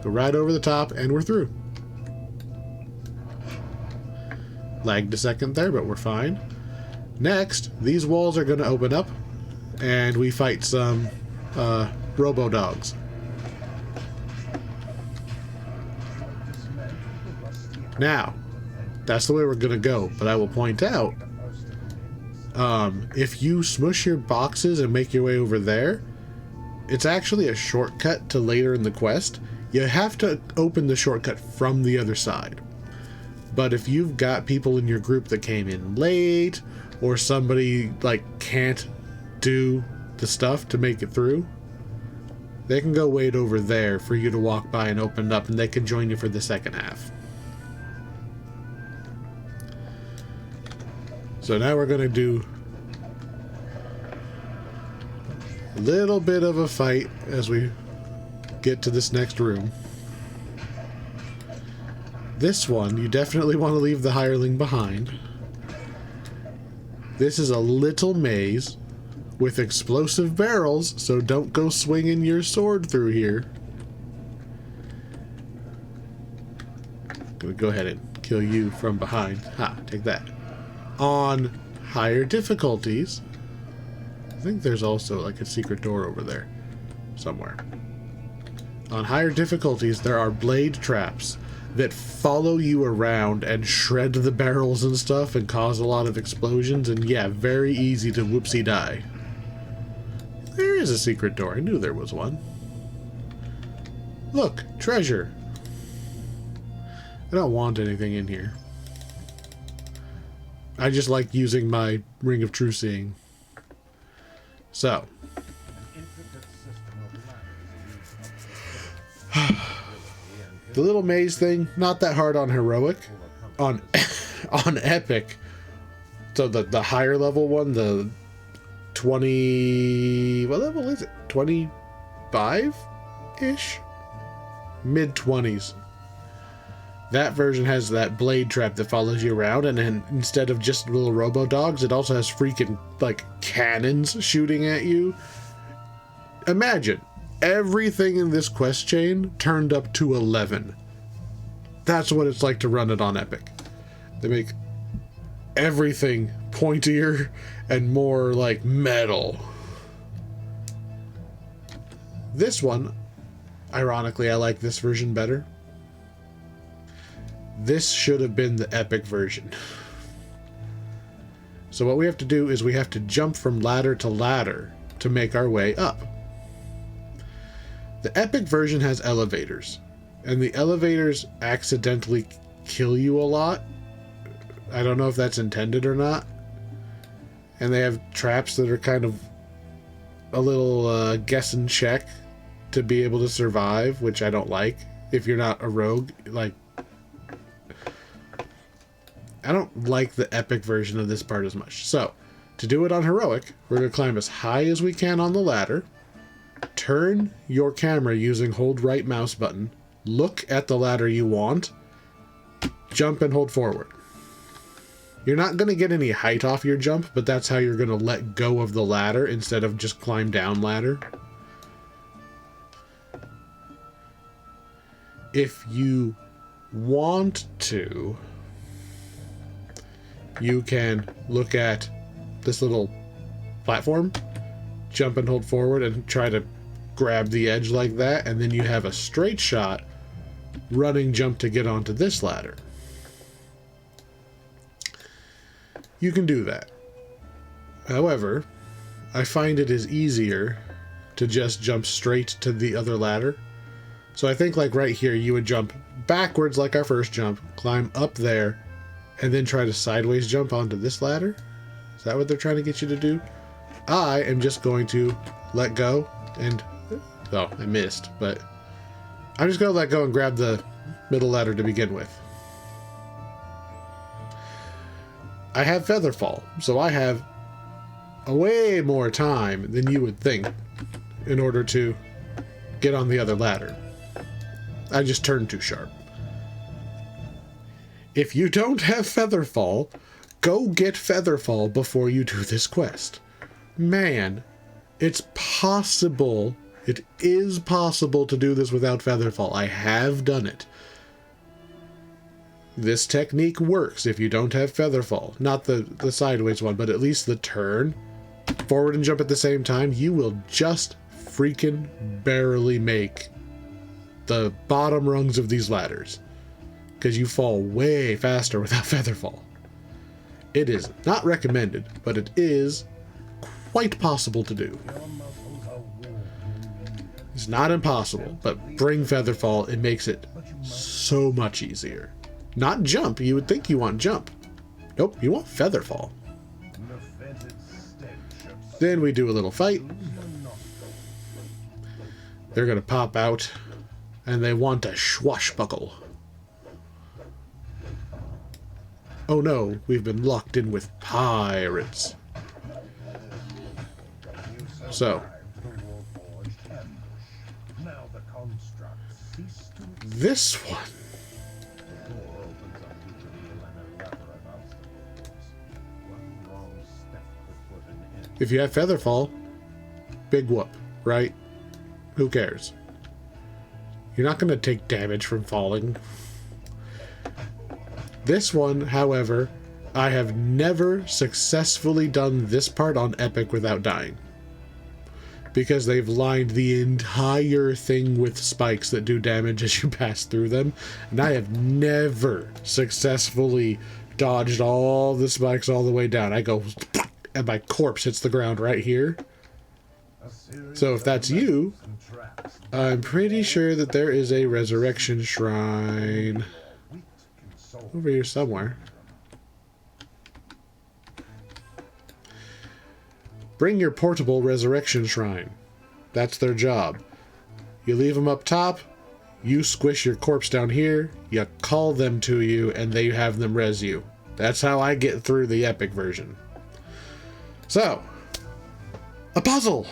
Go right over the top, and we're through. Lagged a second there, but we're fine. Next, these walls are going to open up, and we fight some robo-dogs. Now, that's the way we're going to go, but I will point out, if you smush your boxes and make your way over there, it's actually a shortcut to later in the quest. You have to open the shortcut from the other side. But if you've got people in your group that came in late, or somebody like can't do the stuff to make it through, they can go wait over there for you to walk by and open it up, and they can join you for the second half. So now we're going to do a little bit of a fight as we get to this next room. This one, you definitely want to leave the hireling behind. This is a little maze with explosive barrels, so don't go swinging your sword through here. I'm gonna go ahead and kill you from behind. Ha, take that. On higher difficulties, I think there's also like a secret door over there somewhere. On higher difficulties, there are blade traps that follow you around and shred the barrels and stuff and cause a lot of explosions, and yeah, very easy to whoopsie die. There is a secret door. I knew there was one. Look, treasure. I don't want anything in here. I just like using my Ring of True Seeing. So. The little maze thing, not that hard on heroic. On epic. So the higher level one, the 20... what level is it? 25-ish? Mid-20s. That version has that blade trap that follows you around, and then instead of just little robo-dogs, it also has freaking, like, cannons shooting at you. Imagine everything in this quest chain turned up to 11. That's what it's like to run it on Epic. They make everything pointier and more, like, metal. This one, ironically, I like this version better. This should have been the epic version. So what we have to do is we have to jump from ladder to ladder to make our way up. The epic version has elevators, and the elevators accidentally kill you a lot. I don't know if that's intended or not. And they have traps that are kind of a little guess and check to be able to survive, which I don't like. If you're not a rogue, like, I don't like the epic version of this part as much. So, to do it on heroic, we're going to climb as high as we can on the ladder, turn your camera using hold right mouse button, look at the ladder you want, jump and hold forward. You're not going to get any height off your jump, but that's how you're going to let go of the ladder instead of just climb down ladder. If you want to, you can look at this little platform, jump and hold forward and try to grab the edge like that, and then you have a straight shot running jump to get onto this ladder. You can do that. However, I find it is easier to just jump straight to the other ladder. So I think like right here, you would jump backwards like our first jump, climb up there, and then try to sideways jump onto this ladder. Is that what they're trying to get you to do? I am just going to let go and... oh, I missed, but I'm just going to let go and grab the middle ladder to begin with. I have Featherfall, so I have a way more time than you would think in order to get on the other ladder. I just turned too sharp. If you don't have Featherfall, go get Featherfall before you do this quest. Man, it's possible. It is possible to do this without Featherfall. I have done it. This technique works if you don't have Featherfall. Not the sideways one, but at least the turn. Forward and jump at the same time. You will just freaking barely make the bottom rungs of these ladders. Because you fall way faster without Featherfall. It is not recommended, but it is quite possible to do. It's not impossible, but bring Featherfall. It makes it so much easier. Not jump. You would think you want jump. Nope, you want Featherfall. Then we do a little fight. They're going to pop out, and they want a swashbuckle. Oh no, we've been locked in with pirates. So, this one. If you have Featherfall, big whoop, right? Who cares? You're not going to take damage from falling. This one, however, I have never successfully done this part on Epic without dying. Because they've lined the entire thing with spikes that do damage as you pass through them. And I have never successfully dodged all the spikes all the way down. I go, and my corpse hits the ground right here. So if that's you, I'm pretty sure that there is a resurrection shrine over here somewhere. Bring your portable resurrection shrine. That's their job. You leave them up top, you squish your corpse down here, you call them to you, and they have them res you. That's how I get through the Epic version. So, a puzzle!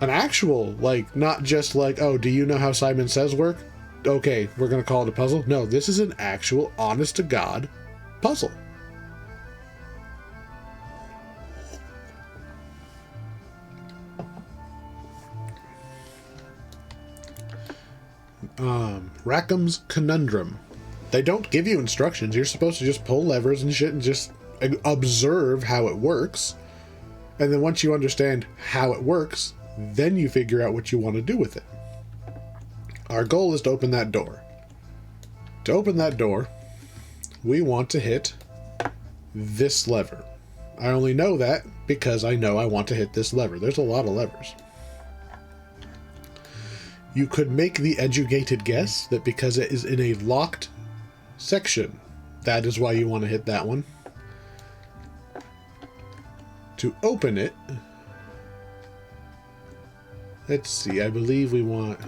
An actual, like, not just like, oh, do you know how Simon Says work? Okay, we're gonna call it a puzzle. No, this is an actual, honest-to-God puzzle. Rackham's Conundrum. They don't give you instructions. You're supposed to just pull levers and shit and just observe how it works. And then once you understand how it works, then you figure out what you want to do with it. Our goal is to open that door. To open that door, we want to hit this lever. I only know that because I know I want to hit this lever. There's a lot of levers. You could make the educated guess that because it is in a locked section, that is why you want to hit that one. To open it, let's see, I believe we want...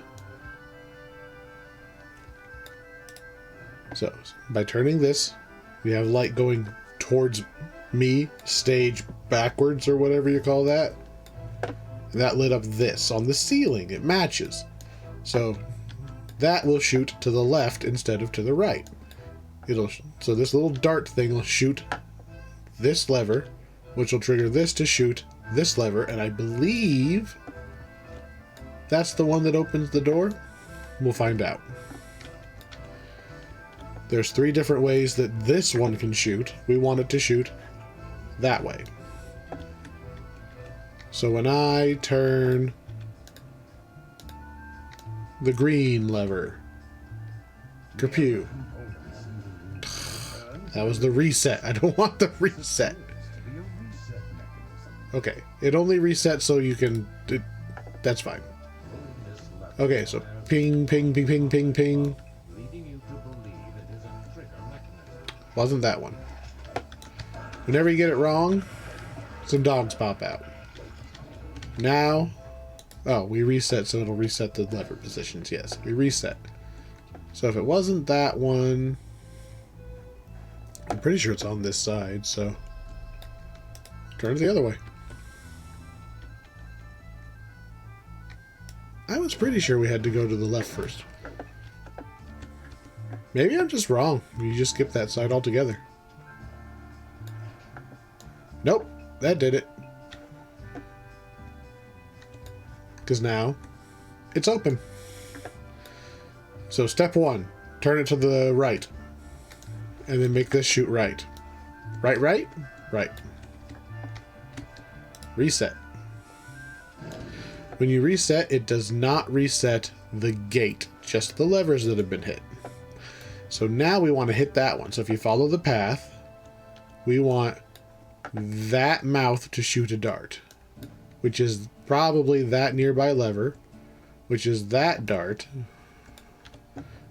So, by turning this, we have light going towards me, stage backwards, or whatever you call that. And that lit up this on the ceiling. It matches. So, that will shoot to the left instead of to the right. So this little dart thing will shoot this lever, which will trigger this to shoot this lever, and I believe that's the one that opens the door. We'll find out. There's 3 different ways that this one can shoot. We want it to shoot that way. So when I turn the green lever, kerpew. That was the reset. I don't want the reset. Okay, it only resets so you can... that's fine. Okay, so ping, ping, ping, ping, ping, ping. Wasn't that one. Whenever you get it wrong, some dogs pop out. Now... oh, we reset, so it'll reset the lever positions. Yes, we reset. So if it wasn't that one... I'm pretty sure it's on this side, so... turn it the other way. I was pretty sure we had to go to the left first. Maybe I'm just wrong. You just skip that side altogether. Nope, that did it. Because now it's open. So step 1, turn it to the right. And then make this shoot right. Right, right, right. Reset. When you reset, it does not reset the gate, just the levers that have been hit. So now we want to hit that one. So if you follow the path, we want that mouth to shoot a dart, which is probably that nearby lever, which is that dart,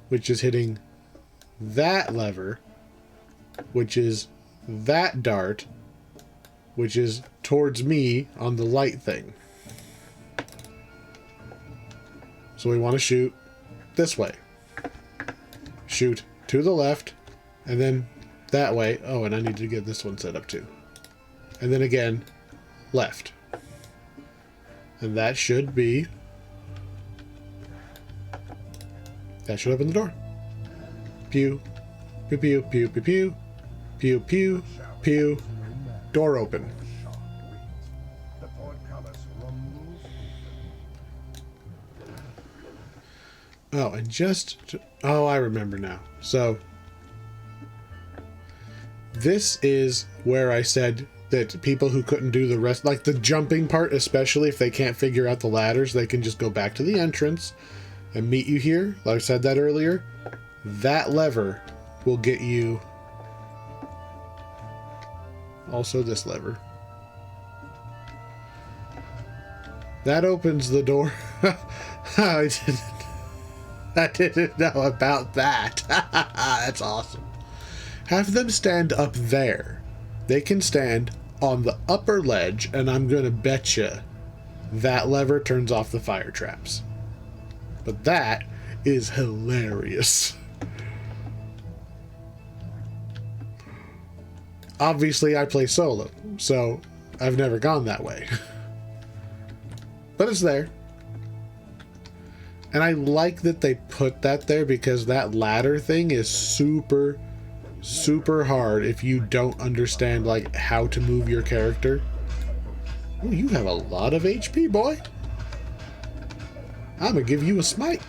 which is hitting that lever, which is that dart, which is towards me on the light thing. So we want to shoot this way. Shoot to the left, and then that way. Oh, and I need to get this one set up too. And then again, left. And that should be... that should open the door. Pew. Pew, pew, pew, pew, pew. Pew, pew, pew. Door open. Oh, and just... oh, I remember now. So, this is where I said that people who couldn't do the rest, like the jumping part, especially if they can't figure out the ladders, they can just go back to the entrance and meet you here. Like I said that earlier. That lever will get you... also this lever. That opens the door. I didn't know about that. That's awesome. Have them stand up there. They can stand on the upper ledge, and I'm gonna bet you that lever turns off the fire traps. But that is hilarious. Obviously, I play solo, so I've never gone that way. But it's there. And I like that they put that there because that ladder thing is super, super hard if you don't understand, like, how to move your character. Oh, you have a lot of HP, boy. I'm gonna give you a smite.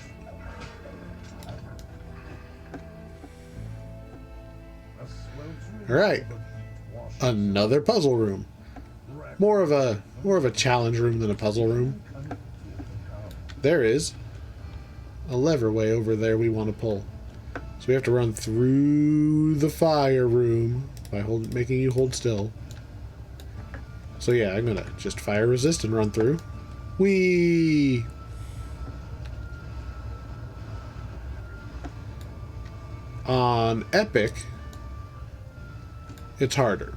Alright. Another puzzle room. More of a challenge room than a puzzle room. There is a lever way over there we want to pull. So we have to run through the fire room by making you hold still. So yeah, I'm gonna just fire resist and run through. Whee! On Epic, it's harder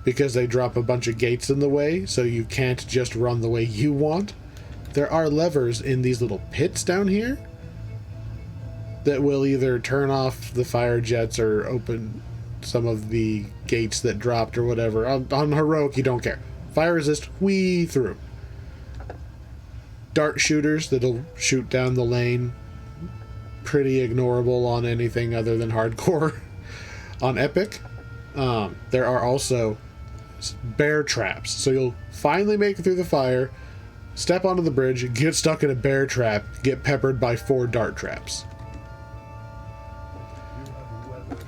because they drop a bunch of gates in the way, so you can't just run the way you want. There are levers in these little pits down here that will either turn off the fire jets or open some of the gates that dropped or whatever. On Heroic, you don't care. Fire resist, whee through. Dart shooters that'll shoot down the lane. Pretty ignorable on anything other than hardcore. On Epic, there are also bear traps. So you'll finally make it through the fire, step onto the bridge, get stuck in a bear trap, get peppered by 4 dart traps.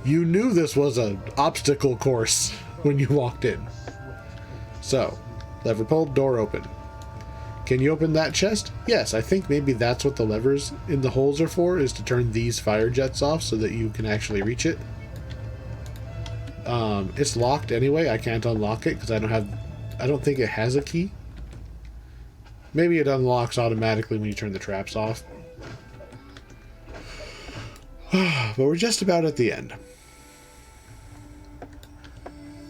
You knew this was an obstacle course when you walked in. So, lever pulled, door open. Can you open that chest? Yes, I think maybe that's what the levers in the holes are for, is to turn these fire jets off so that you can actually reach it. It's locked anyway. I can't unlock it because I don't think it has a key. Maybe it unlocks automatically when you turn the traps off. But we're just about at the end.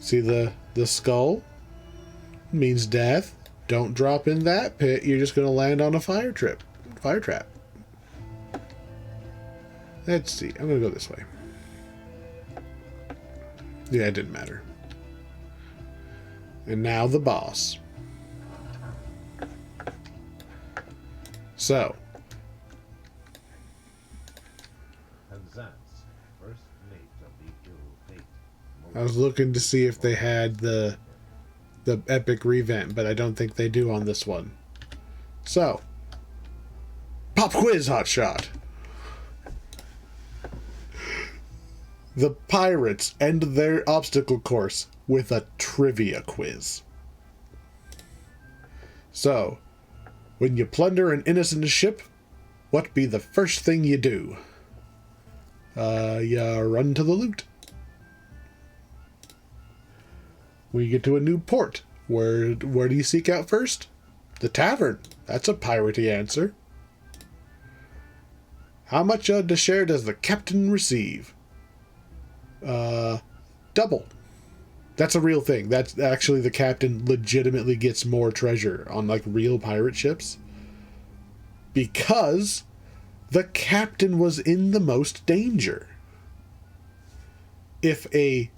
See the skull? Means death. Don't drop in that pit. You're just going to land on a fire trap. Let's see. I'm going to go this way. Yeah, it didn't matter. And now the boss. So. I was looking to see if they had the epic revamp, but I don't think they do on this one. So. Pop quiz, hotshot. The pirates end their obstacle course with a trivia quiz. So, when you plunder an innocent ship, what be the first thing you do? You run to the loot. When you get to a new port, where do you seek out first? The tavern. That's a piratey answer. How much the share does the captain receive? Double. That's a real thing. That's actually, the captain legitimately gets more treasure on like real pirate ships, because the captain was in the most danger. If a,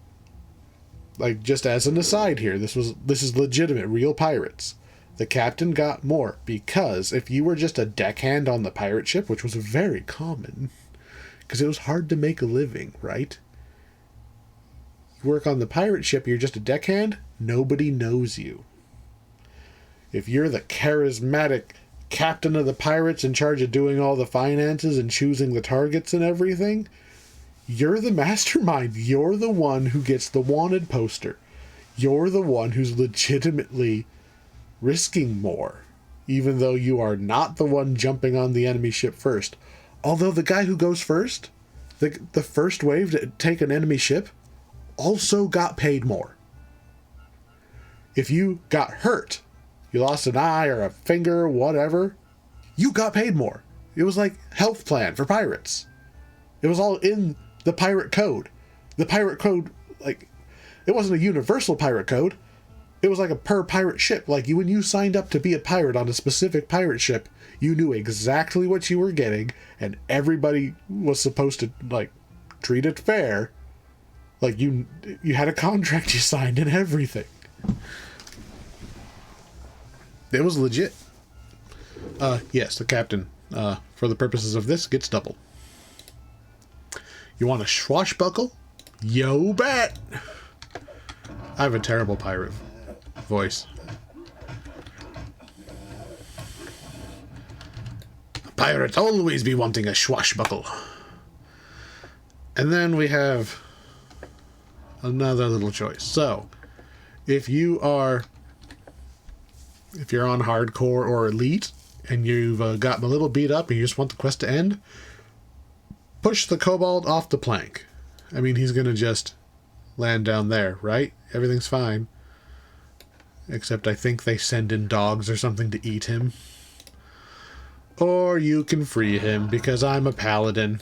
like, just as an aside here, this is legitimate, real pirates. The captain got more, because if you were just a deckhand on the pirate ship, which was very common, because it was hard to make a living, right? You work on the pirate ship, you're just a deckhand, nobody knows you. If you're the charismatic captain of the pirates in charge of doing all the finances and choosing the targets and everything, you're the mastermind. You're the one who gets the wanted poster. You're the one who's legitimately risking more, even though you are not the one jumping on the enemy ship first. Although the guy who goes first, the first wave to take an enemy ship, also got paid more. If you got hurt, you lost an eye or a finger, whatever, you got paid more. It was like health plan for pirates. It was all in the pirate code. The pirate code, like, it wasn't a universal pirate code. It was like a per pirate ship. Like, when you signed up to be a pirate on a specific pirate ship, you knew exactly what you were getting, and everybody was supposed to, like, treat it fair. Like, you had a contract you signed and everything. It was legit. Yes, the captain, for the purposes of this, gets double. You want a swashbuckle? Yo, bet! I have a terrible pirate voice. Pirates always be wanting a swashbuckle. And then we have another little choice. So, if you're on hardcore or elite, and you've gotten a little beat up and you just want the quest to end, push the kobold off the plank. I mean, he's gonna just land down there, right? Everything's fine. Except I think they send in dogs or something to eat him. Or you can free him, because I'm a paladin.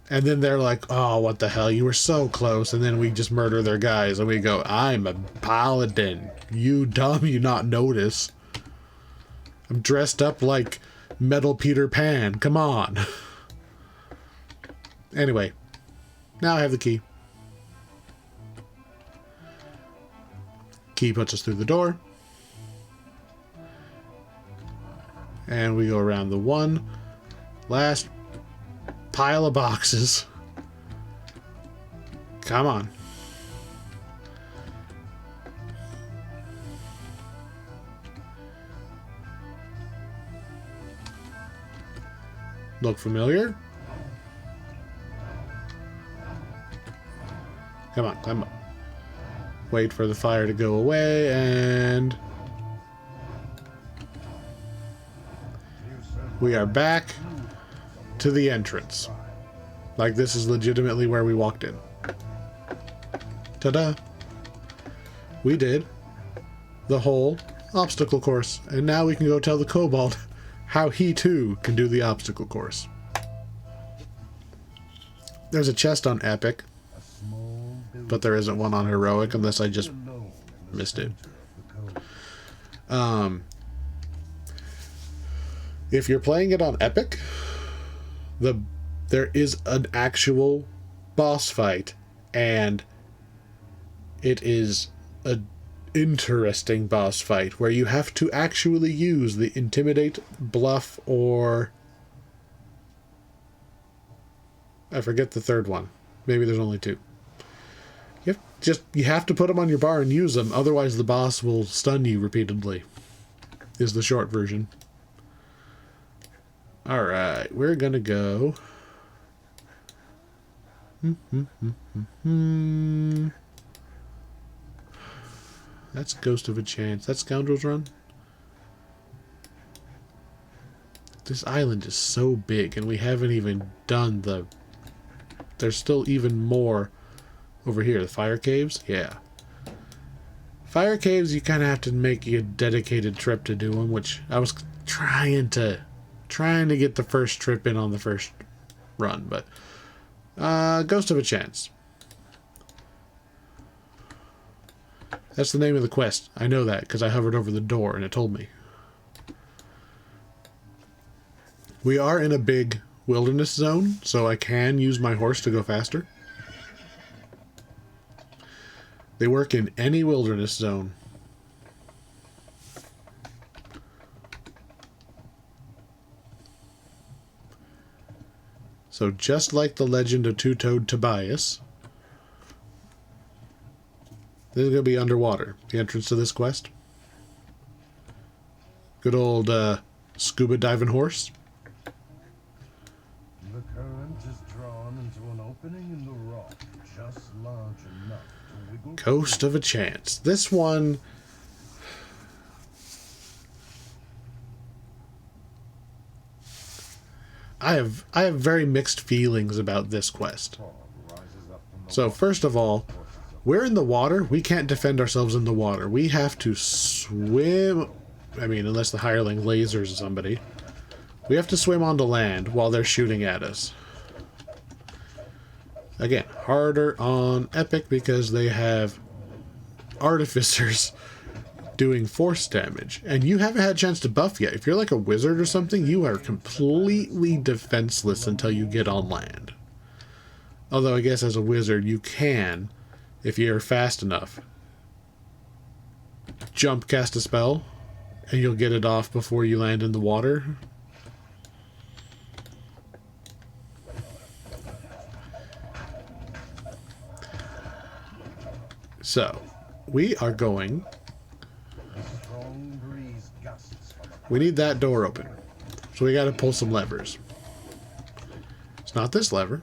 And then they're like, oh, what the hell, you were so close. And then we just murder their guys, and we go, I'm a paladin. You dumb, you not notice. I'm dressed up like Metal Peter Pan, come on. Anyway, now I have the key. Key puts us through the door. And we go around the one last pile of boxes. Come on. Look familiar? Come on, climb up. Wait for the fire to go away, and we are back to the entrance. Like, this is legitimately where we walked in. Ta-da! We did the whole obstacle course, and now we can go tell the kobold how he too can do the obstacle course. There's a chest on epic, but there isn't one on heroic unless I just missed it. If you're playing it on epic, there is an actual boss fight, and it is interesting boss fight where you have to actually use the Intimidate, Bluff, or... I forget the third one. Maybe there's only two. You have to put them on your bar and use them, otherwise the boss will stun you repeatedly. Is the short version. Alright, we're gonna go... That's Ghost of a Chance. That's Scoundrel's Run. This island is so big, and we haven't even done the... There's still even more over here. The Fire Caves? Yeah. Fire Caves, you kind of have to make a dedicated trip to do them, which I was trying to get the first trip in on the first run, but... Ghost of a Chance. That's the name of the quest. I know that because I hovered over the door and it told me. We are in a big wilderness zone, so I can use my horse to go faster. They work in any wilderness zone. So just like the Legend of Two-Toed Tobias, this is going to be underwater, the entrance to this quest. Good old scuba diving horse. The current is drawn into an opening in the rock, just large enough to wiggle. Ghost of a Chance. This one... I have very mixed feelings about this quest. So first of all, we're in the water. We can't defend ourselves in the water. We have to swim. I mean, unless the hireling lasers somebody. We have to swim onto land while they're shooting at us. Again, harder on Epic because they have artificers doing force damage. And you haven't had a chance to buff yet. If you're like a wizard or something, you are completely defenseless until you get on land. Although I guess as a wizard you can, if you're fast enough, jump cast a spell and you'll get it off before you land in the water. So, we are going... We need that door open. So we gotta pull some levers. It's not this lever.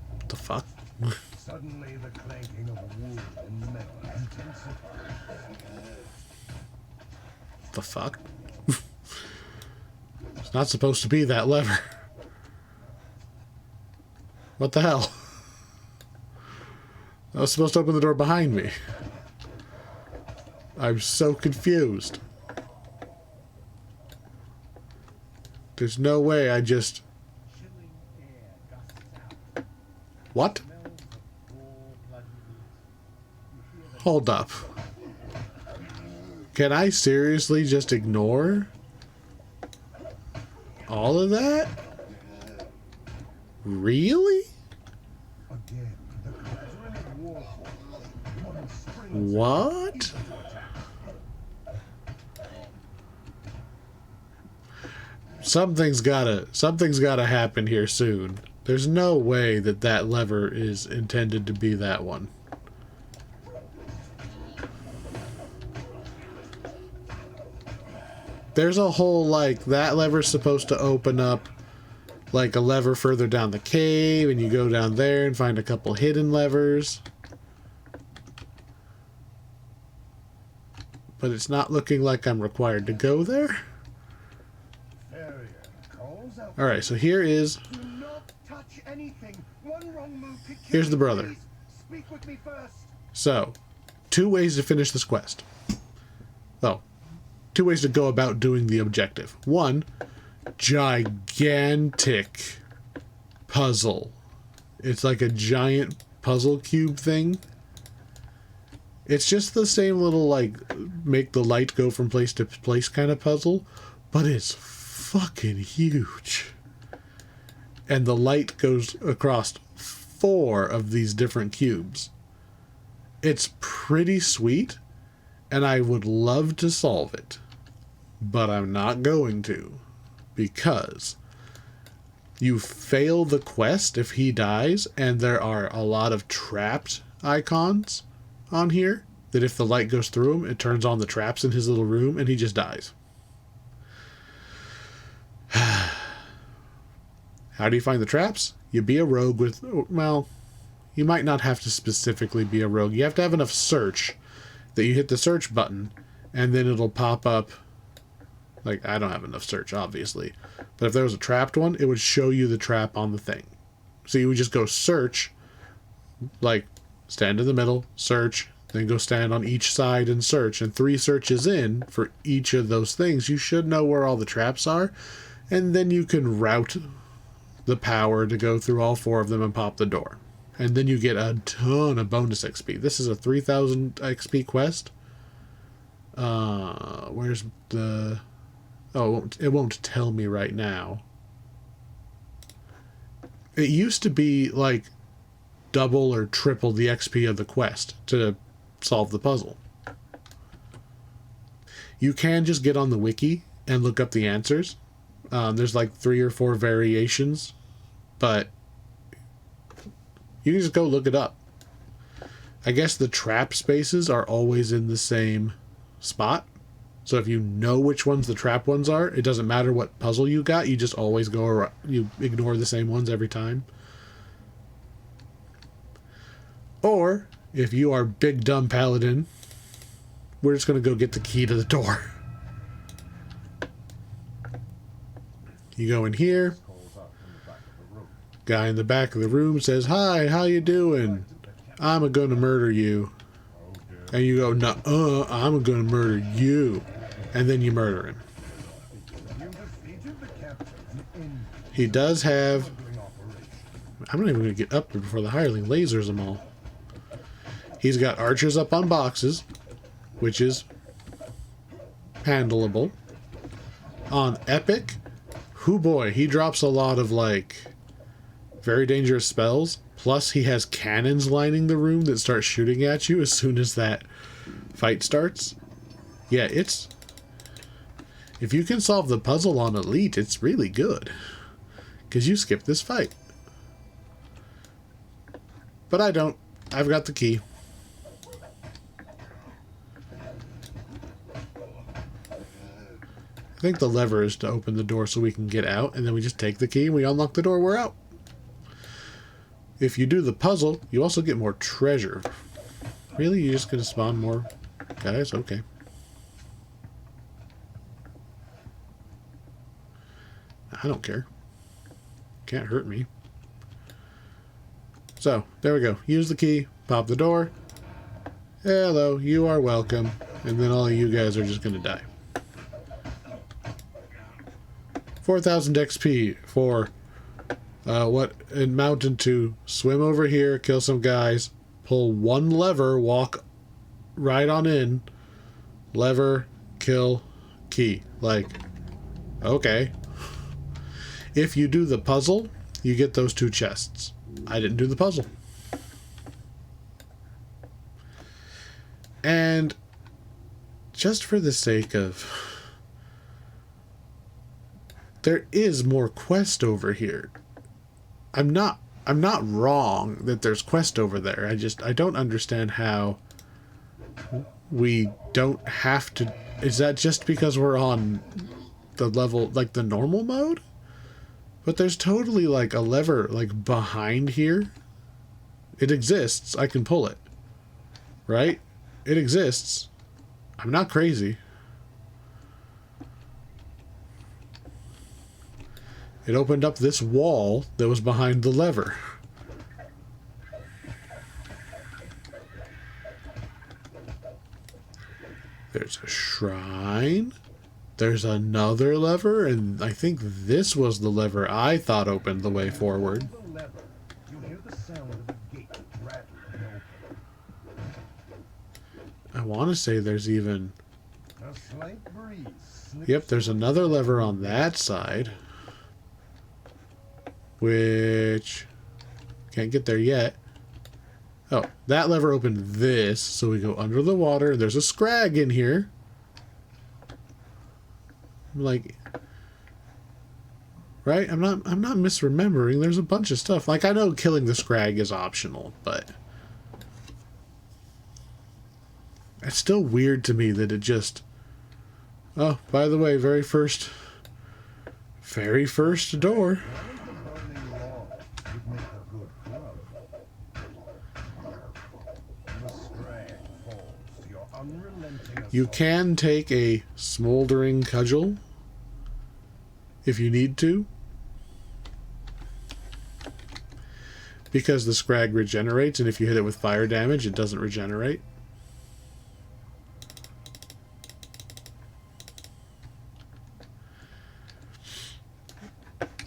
What the fuck? Suddenly the clanking of wood and metal intensifies. The fuck? It's not supposed to be that lever. What the hell? I was supposed to open the door behind me. I'm so confused. There's no way I just... What? Hold up. Can I seriously just ignore all of that? Really? What? Something's gotta happen here soon. There's no way that that lever is intended to be that one. There's a whole, like, that lever's supposed to open up like a lever further down the cave, and you go down there and find a couple hidden levers. But it's not looking like I'm required to go there. Alright, so here is... Here's the brother. So, 2 ways to finish this quest. Well, 2 ways to go about doing the objective. 1, gigantic puzzle. It's like a giant puzzle cube thing. It's just the same little, like, make the light go from place to place kind of puzzle, but it's fucking huge. And the light goes across 4 of these different cubes. It's pretty sweet, and I would love to solve it, but I'm not going to, because you fail the quest if he dies, and there are a lot of trapped icons on here that if the light goes through him, it turns on the traps in his little room, and he just dies. How do you find the traps? You be a rogue with, well, you might not have to specifically be a rogue. You have to have enough search that you hit the search button, and then it'll pop up. Like, I don't have enough search, obviously. But if there was a trapped one, it would show you the trap on the thing. So you would just go search, like, stand in the middle, search, then go stand on each side and search. And 3 searches in for each of those things, you should know where all the traps are. And then you can route the power to go through all 4 of them and pop the door. And then you get a ton of bonus XP. This is a 3,000 XP quest. Where's the... Oh, it won't tell me right now. It used to be like double or triple the XP of the quest to solve the puzzle. You can just get on the wiki and look up the answers. There's like 3 or 4 variations, but you can just go look it up. I guess the trap spaces are always in the same spot. So if you know which ones the trap ones are, it doesn't matter what puzzle you got, you just always go around, you ignore the same ones every time. Or, if you are big dumb Paladin, we're just going to go get the key to the door. You go in here. Guy in the back of the room says, "Hi, how you doing? I'm gonna murder you." And you go, "Nuh-uh, I'm gonna murder you." And then you murder him. He does have... I'm not even going to get up there before the hireling lasers them all. He's got archers up on boxes, which is handleable. On epic, hoo boy, he drops a lot of, like, very dangerous spells. Plus, he has cannons lining the room that start shooting at you as soon as that fight starts. Yeah, it's... If you can solve the puzzle on Elite, it's really good. Because you skip this fight. But I don't. I've got the key. I think the lever is to open the door so we can get out, and then we just take the key and we unlock the door, we're out. If you do the puzzle, you also get more treasure. Really? You're just going to spawn more guys? Okay. I don't care. Can't hurt me. So, there we go. Use the key, pop the door. Hello, you are welcome. And then all of you guys are just going to die. 4,000 XP for what amounted to swim over here, kill some guys, pull one lever, walk right on in, lever, kill, key. Like, okay. If you do the puzzle, you get those 2 chests. I didn't do the puzzle. And just for the sake of... There is more quest over here. I'm not wrong that there's quest over there. I don't understand how we don't have to... Is that just because we're on the level, like the normal mode? But there's totally like a lever like behind here. It exists. I can pull it. Right? It exists. I'm not crazy. It opened up this wall that was behind the lever. There's a shrine. There's another lever, and I think this was the lever I thought opened the way forward. I want to say there's even... Yep, there's another lever on that side. Which... Can't get there yet. Oh, that lever opened this, so we go under the water. There's a scrag in here. Like, right? I'm not misremembering. There's a bunch of stuff. Like, I know killing the scrag is optional, but it's still weird to me that it just... Oh, by the way, very first door. You can take a smoldering cudgel if you need to, because the scrag regenerates, and if you hit it with fire damage, it doesn't regenerate.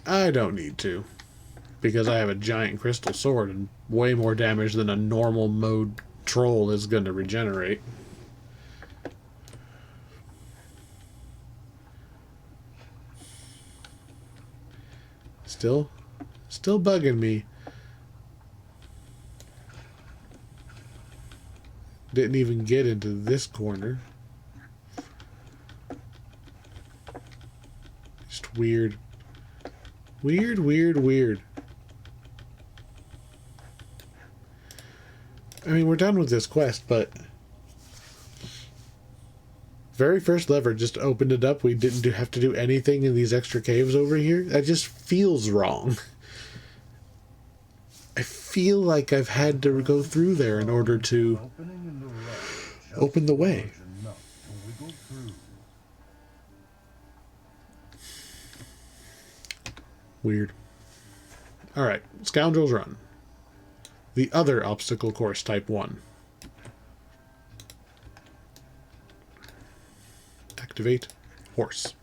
I don't need to, because I have a giant crystal sword and way more damage than a normal mode troll is going to regenerate. Still bugging me. Didn't even get into this corner. Just weird. Weird. I mean, we're done with this quest, but very first lever just opened it up. We didn't have to do anything in these extra caves over here. That just feels wrong. I feel like I've had to go through there in order to open the way. Weird. Alright, Scoundrels Run. The other obstacle course, type 1. Activate horse.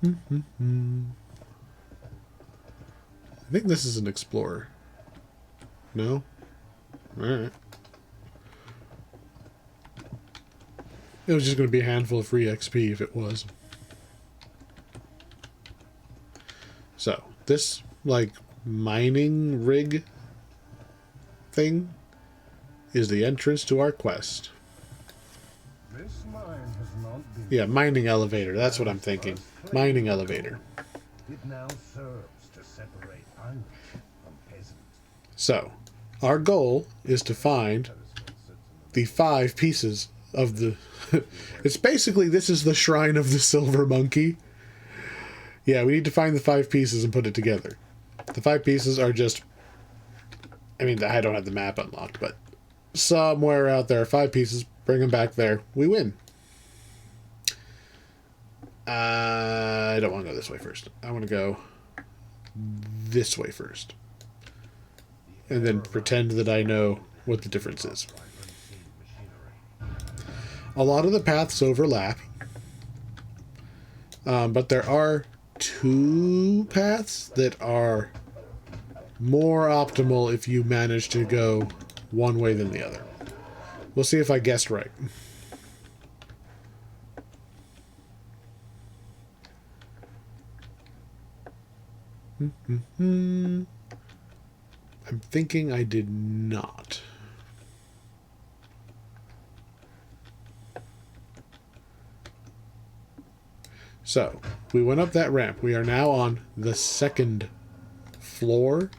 I think this is an explorer. No? Alright. It was just going to be a handful of free XP if it was. So, this, like, mining rig thing is the entrance to our quest. This mine has not been... Yeah, mining elevator. That's what I'm thinking. Mining elevator. It now serves to separate Irish from peasant. So, our goal is to find the 5 pieces of the... It's basically, this is the shrine of the silver monkey. Yeah, we need to find the 5 pieces and put it together. The 5 pieces are just... I mean, I don't have the map unlocked, but somewhere out there, 5 pieces. Bring them back there. We win. I don't want to go this way first. I want to go this way first. And then pretend that I know what the difference is. A lot of the paths overlap. But there are 2 paths that are more optimal if you manage to go one way than the other. We'll see if I guessed right. I'm thinking I did not. So, we went up that ramp. We are now on the 2nd floor.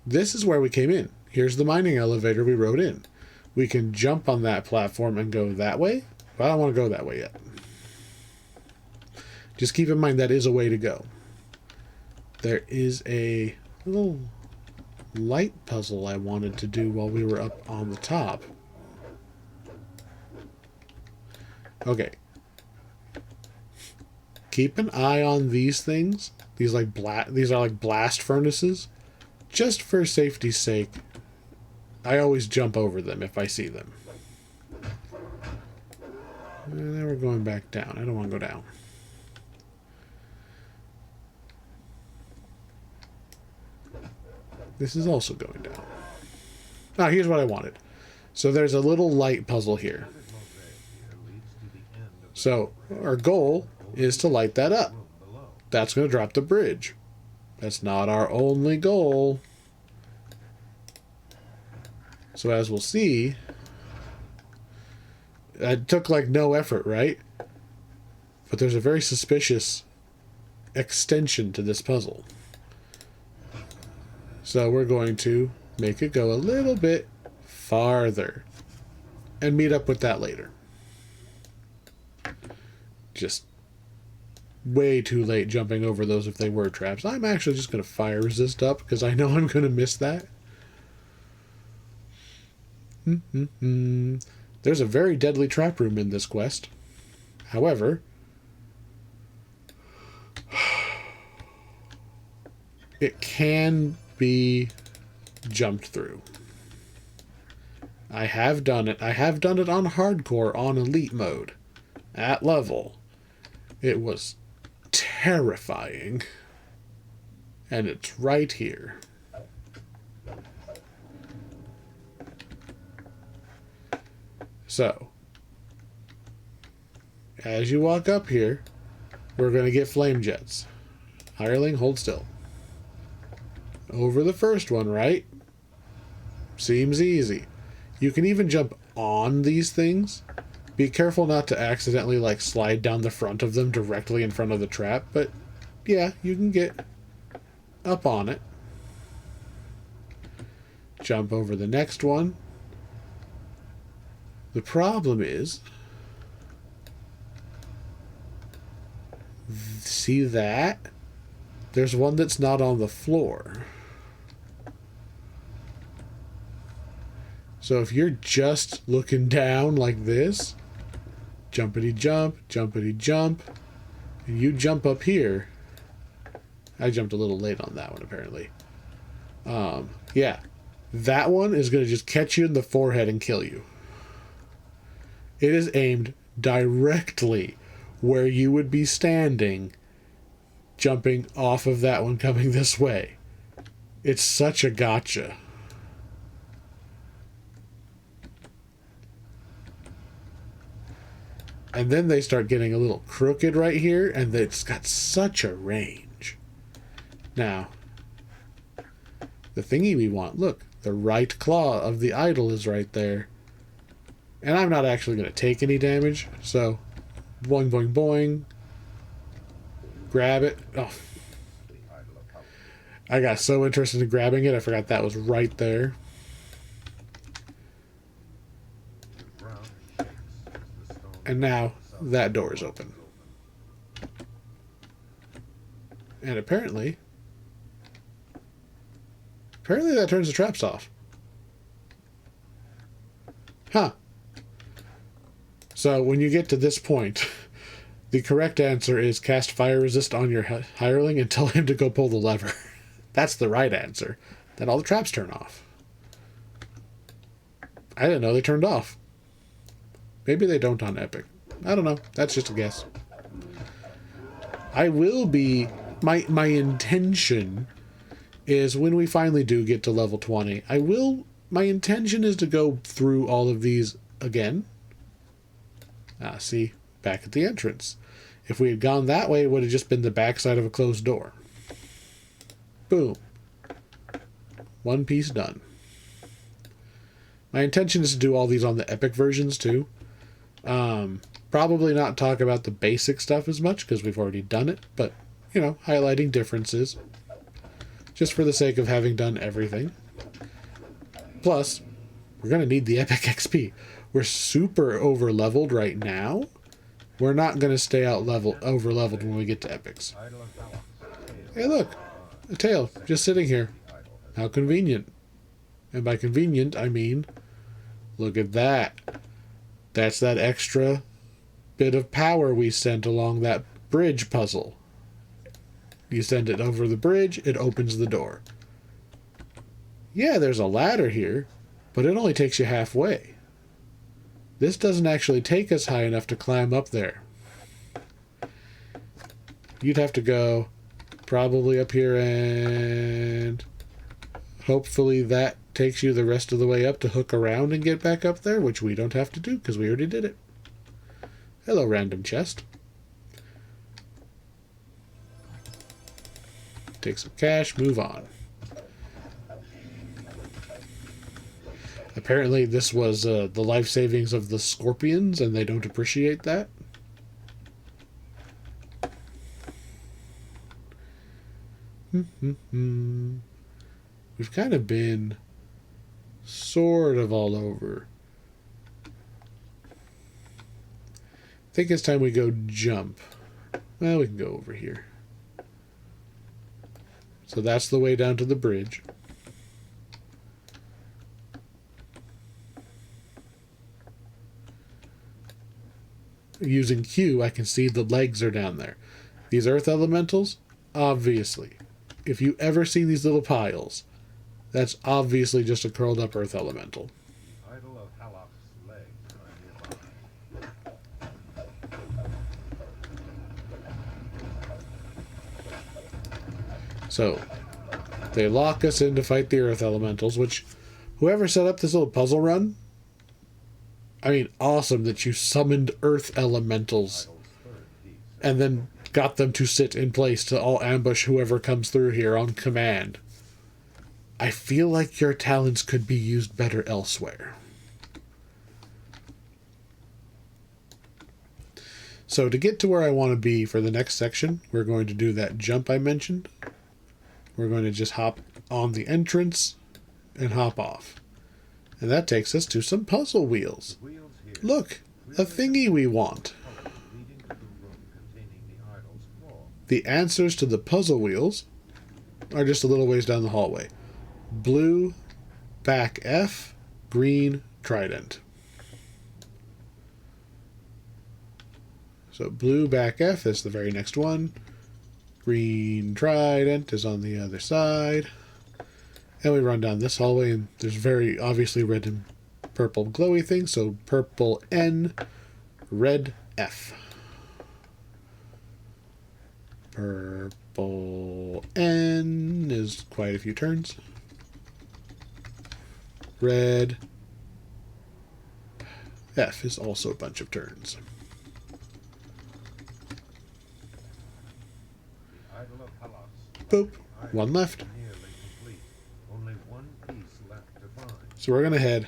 This is where we came in. Here's the mining elevator we rode in. We can jump on that platform and go that way, but I don't want to go that way yet. Just keep in mind that is a way to go. There is a little light puzzle I wanted to do while we were up on the top. Okay. Keep an eye on these things. These are like blast furnaces. Just for safety's sake, I always jump over them if I see them. And then we're going back down. I don't want to go down. This is also going down. Now, here's what I wanted. So there's a little light puzzle here. So our goal is to light that up. That's going to drop the bridge. That's not our only goal. So as we'll see, it took like no effort, right? But there's a very suspicious extension to this puzzle. So we're going to make it go a little bit farther and meet up with that later. Just way too late jumping over those if they were traps. I'm actually just going to fire resist up because I know I'm going to miss that. There's a very deadly trap room in this quest. However, it can be jumped through. I have done it. I have done it on hardcore on elite mode. At level. It was terrifying. And it's right here. So, as you walk up here, we're going to get flame jets. Hireling, hold still. Over the first one, right? Seems easy. You can even jump on these things. Be careful not to accidentally like slide down the front of them directly in front of the trap, but yeah, you can get up on it. Jump over the next one. The problem is, see that? There's one that's not on the floor. So if you're just looking down like this, jumpity jump, and you jump up here. I jumped a little late on that one, apparently. Yeah. That one is going to just catch you in the forehead and kill you. It is aimed directly where you would be standing, jumping off of that one coming this way. It's such a gotcha. And then they start getting a little crooked right here, and it's got such a range. Now, the thingy we want, look, the right claw of the idol is right there. And I'm not actually going to take any damage, so boing, boing, boing. Grab it. Oh. I got so interested in grabbing it, I forgot that was right there. And now that door is open. And apparently that turns the traps off. Huh. So when you get to this point, the correct answer is cast fire resist on your hireling and tell him to go pull the lever. That's the right answer. Then all the traps turn off. I didn't know they turned off. Maybe they don't on Epic. I don't know. That's just a guess. I will be... My intention is when we finally do get to level 20, my intention is to go through all of these again. See? Back at the entrance. If we had gone that way, it would have just been the backside of a closed door. Boom. One piece done. My intention is to do all these on the Epic versions too. Probably not talk about the basic stuff as much because we've already done it, but, you know, highlighting differences. Just for the sake of having done everything. Plus, we're going to need the Epic XP. We're super over-leveled right now. We're not going to stay over-leveled when we get to Epics. Hey, look. A tail. Just sitting here. How convenient. And by convenient, I mean, look at that. That's that extra bit of power we sent along that bridge puzzle. You send it over the bridge, it opens the door. Yeah, there's a ladder here, but it only takes you halfway. This doesn't actually take us high enough to climb up there. You'd have to go probably up here, and hopefully that takes you the rest of the way up to hook around and get back up there, which we don't have to do because we already did it. Hello, random chest. take some cash, move on. Apparently this was the life savings of the scorpions, and they don't appreciate that. We've kind of been sort of all over. I think it's time we go jump. Well, we can go over here. So that's the way down to the bridge. Using Q, I can see the legs are down there. These earth elementals, obviously. If you ever see these little piles, that's obviously just a curled up earth elemental. Idol of Halop's legs are nearby. So, they lock us in to fight the earth elementals, which whoever set up this little puzzle run, I mean, awesome that you summoned earth elementals and then got them to sit in place to all ambush whoever comes through here on command. I feel like your talents could be used better elsewhere. So to get to where I want to be for the next section, we're going to do that jump I mentioned. We're going to just hop on the entrance and hop off. And that takes us to some puzzle wheels. Look, a thingy we want. The answers to the puzzle wheels are just a little ways down the hallway. Blue, back F, green, trident. So blue, back F is the very next one. Green trident is on the other side. And we run down this hallway, and there's very obviously red and purple glowy things. So purple N, red F. Purple N is quite a few turns. Red F is also a bunch of turns. Boop. One left. So we're going to head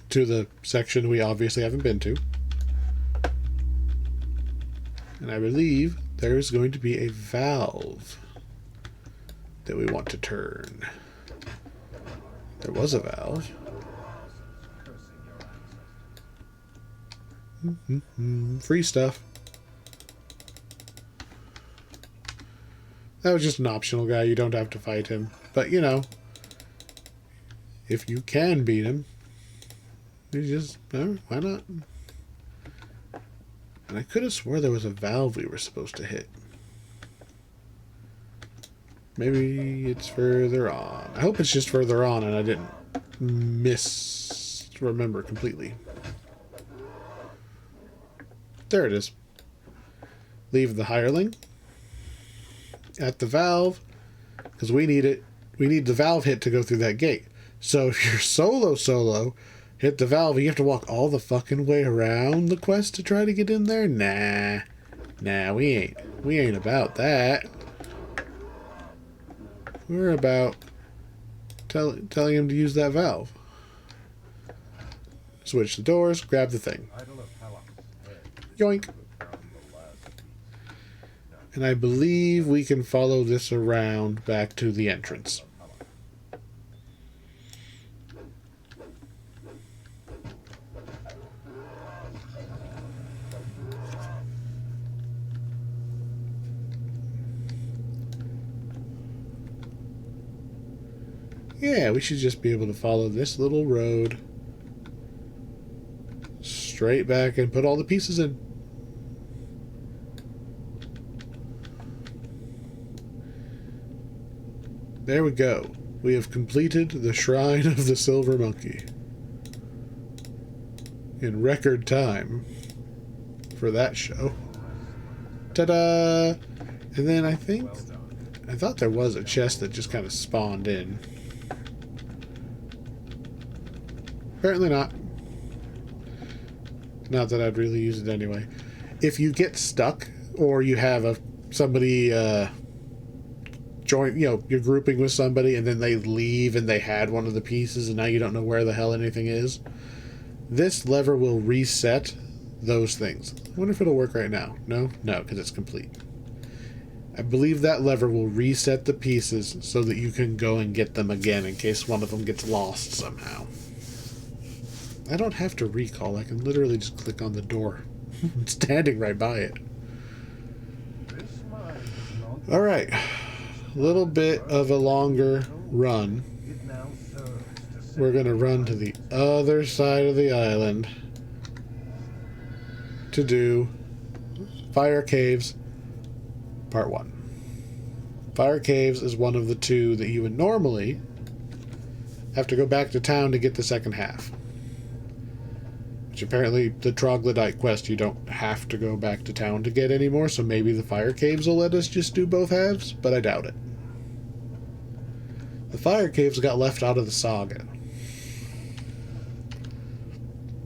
to the section we obviously haven't been to. And I believe there's going to be a valve that we want to turn. There was a valve. Free stuff. That was just an optional guy. You don't have to fight him. But, you know, if you can beat him, you just, why not? And I could have swore there was a valve we were supposed to hit. Maybe it's further on. I hope it's just further on and I didn't misremember completely. There it is. Leave the hireling at the valve, because we need it. We need the valve hit to go through that gate. So if you're solo, hit the valve, you have to walk all the fucking way around the quest to try to get in there? Nah, we ain't about that. We're about telling him to use that valve. Switch the doors, grab the thing. Yoink. And I believe we can follow this around back to the entrance. Yeah, we should just be able to follow this little road straight back and put all the pieces in. There we go. We have completed the Shrine of the Silver Monkey. In record time for that show. Ta-da! And then I thought there was a chest that just kind of spawned in. Apparently not. Not that I'd really use it anyway. If you get stuck, or you have somebody join, you know, you're grouping with somebody and then they leave and they had one of the pieces and now you don't know where the hell anything is. This lever will reset those things. I wonder if it'll work right now. No? No, because it's complete. I believe that lever will reset the pieces so that you can go and get them again in case one of them gets lost somehow. I don't have to recall. I can literally just click on the door. I'm standing right by it. Alright. A little bit of a longer run. We're going to run to the other side of the island to do Fire Caves Part 1. Fire Caves is one of the two that you would normally have to go back to town to get the second half. Which apparently the Troglodyte quest you don't have to go back to town to get anymore, so maybe the Fire Caves will let us just do both halves, but I doubt it. The Fire Caves got left out of the saga.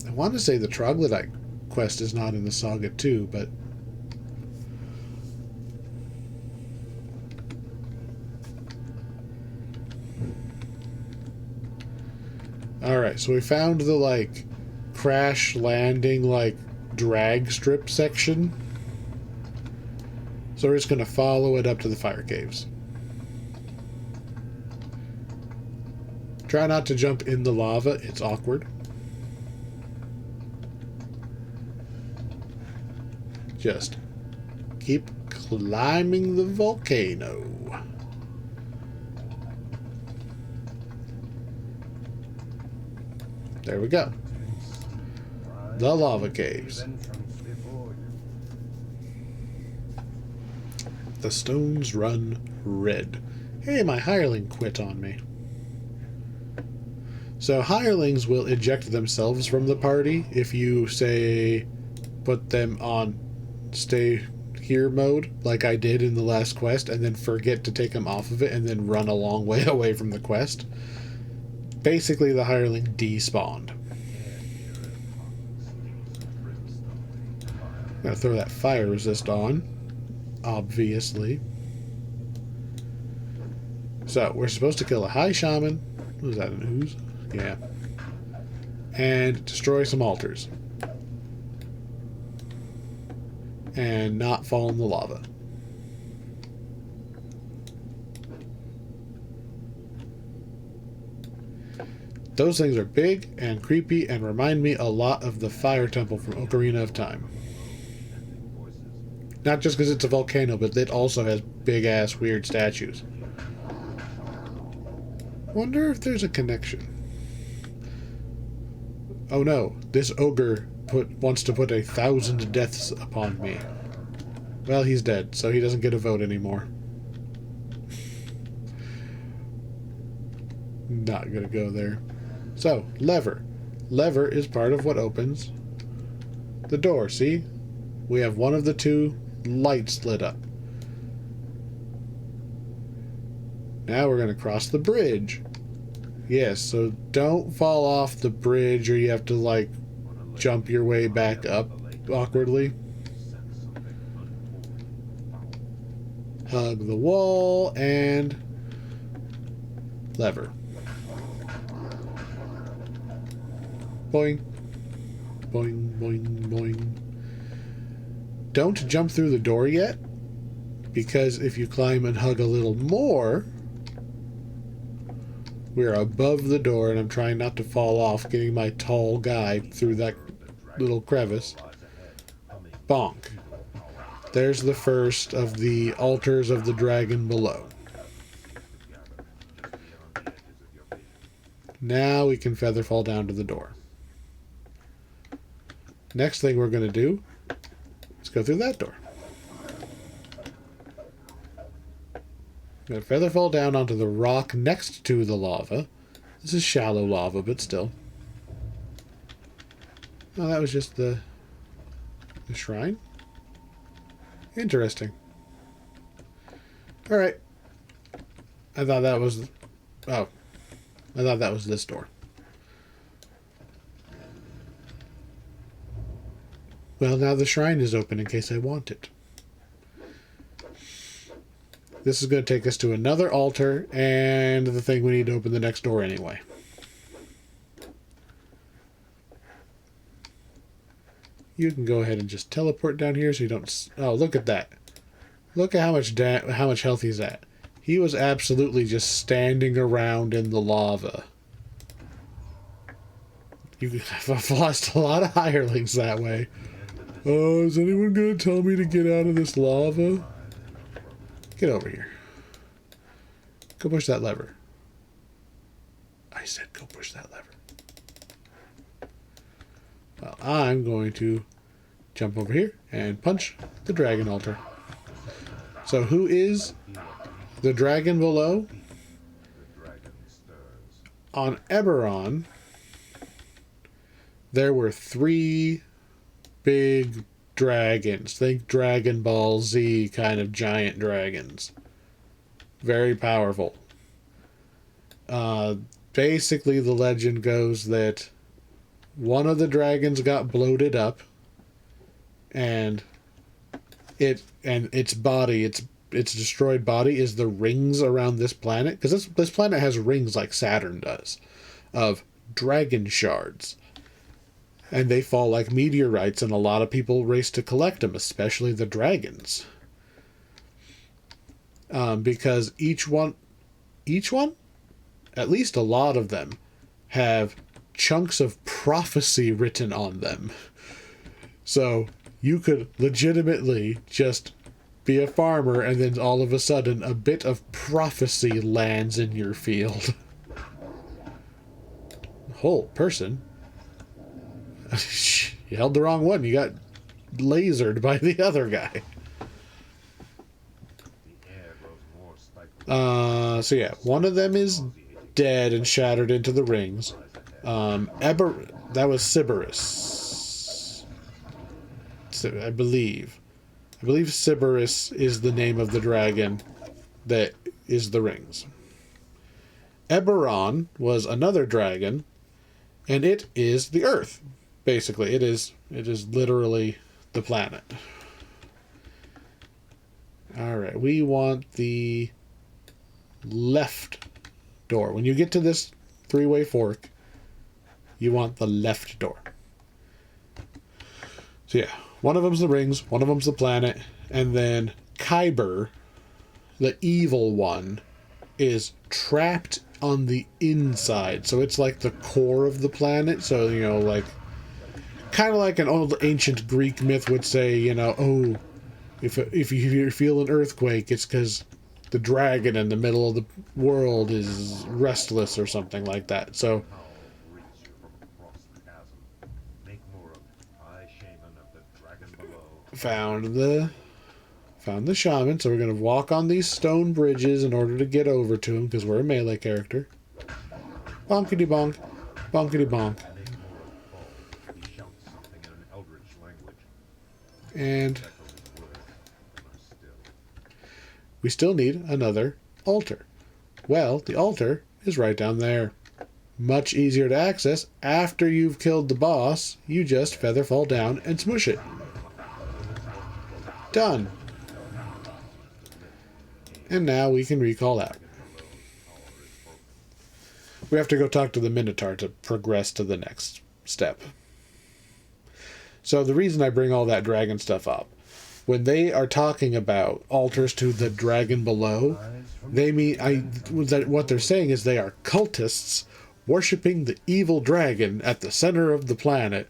I want to say the Troglodyte quest is not in the saga too, but alright, so we found the, like, crash landing, like, drag strip section. So we're just going to follow it up to the Fire Caves. Try not to jump in the lava, it's awkward. Just keep climbing the volcano. There we go. The lava caves. The stones run red. Hey, my hireling quit on me. So hirelings will eject themselves from the party if you, say, put them on stay here mode, like I did in the last quest, and then forget to take them off of it and then run a long way away from the quest. Basically, the hireling despawned. I'm gonna throw that fire resist on, obviously. So, we're supposed to kill a high shaman. Was that an ooze? Yeah. And destroy some altars. And not fall in the lava. Those things are big and creepy and remind me a lot of the Fire Temple from Ocarina of Time. Not just because it's a volcano, but it also has big-ass weird statues. Wonder if there's a connection. Oh no, this ogre wants to put 1,000 deaths upon me. Well, he's dead, so he doesn't get a vote anymore. Not gonna go there. So, lever. Lever is part of what opens the door, see? We have one of the two lights lit up. Now we're going to cross the bridge. Yes, so don't fall off the bridge or you have to, like, jump your way back up awkwardly. Hug the wall and lever. Boing. Boing, boing, boing. Don't jump through the door yet, because if you climb and hug a little more, we're above the door, and I'm trying not to fall off, getting my tall guy through that little crevice. Bonk. There's the first of the altars of the dragon below. Now we can feather fall down to the door. Next thing we're going to do is go through that door. Going to feather fall down onto the rock next to the lava. This is shallow lava, but still. Oh, that was just the shrine? Interesting. Alright. I thought that was... Oh. I thought that was this door. Well, now the shrine is open in case I want it. this is going to take us to another altar and the thing we need to open the next door anyway. You can go ahead and just teleport down here so you don't... Oh, look at that. Look at how much health he's at. He was absolutely just standing around in the lava. I've lost a lot of hirelings that way. Oh, is anyone going to tell me to get out of this lava? Get over here. Go push that lever. I said go push that lever. Well, I'm going to jump over here and punch the dragon altar. So who is the dragon below? On Eberron, there were 3 big dragons. Think Dragon Ball Z kind of giant dragons. Very powerful. Basically, the legend goes that one of the dragons got bloated up, and its body, its destroyed body, is the rings around this planet, because this planet has rings like Saturn does, of dragon shards. And they fall like meteorites, and a lot of people race to collect them, especially the dragons. Because each one, at least a lot of them, have chunks of prophecy written on them. So you could legitimately just be a farmer, and then all of a sudden a bit of prophecy lands in your field. Whole person. You held the wrong one. You got lasered by the other guy. So yeah, one of them is dead and shattered into the rings. That was Sybaris. I believe Sybaris is the name of the dragon that is the rings. Eberron was another dragon, and it is the Earth. Basically, it is literally the planet. Alright, we want the left door. When you get to this 3-way fork, you want the left door. So yeah, one of them's the rings, one of them's the planet, and then Kyber, the evil one, is trapped on the inside. So it's like the core of the planet. So, you know, like, kind of like an old ancient Greek myth would say, you know, oh, if you feel an earthquake, it's because the dragon in the middle of the world is restless or something like that. So found the shaman, so we're going to walk on these stone bridges in order to get over to him, because we're a melee character. Bonkity bonk, bonkity bonk. And we still need another altar. Well, the altar is right down there. Much easier to access. After you've killed the boss, you just feather fall down and smush it. Done. And now we can recall out. We have to go talk to the Minotaur to progress to the next step. So the reason I bring all that dragon stuff up, when they are talking about altars to the dragon below, they mean what they're saying is they are cultists worshipping the evil dragon at the center of the planet,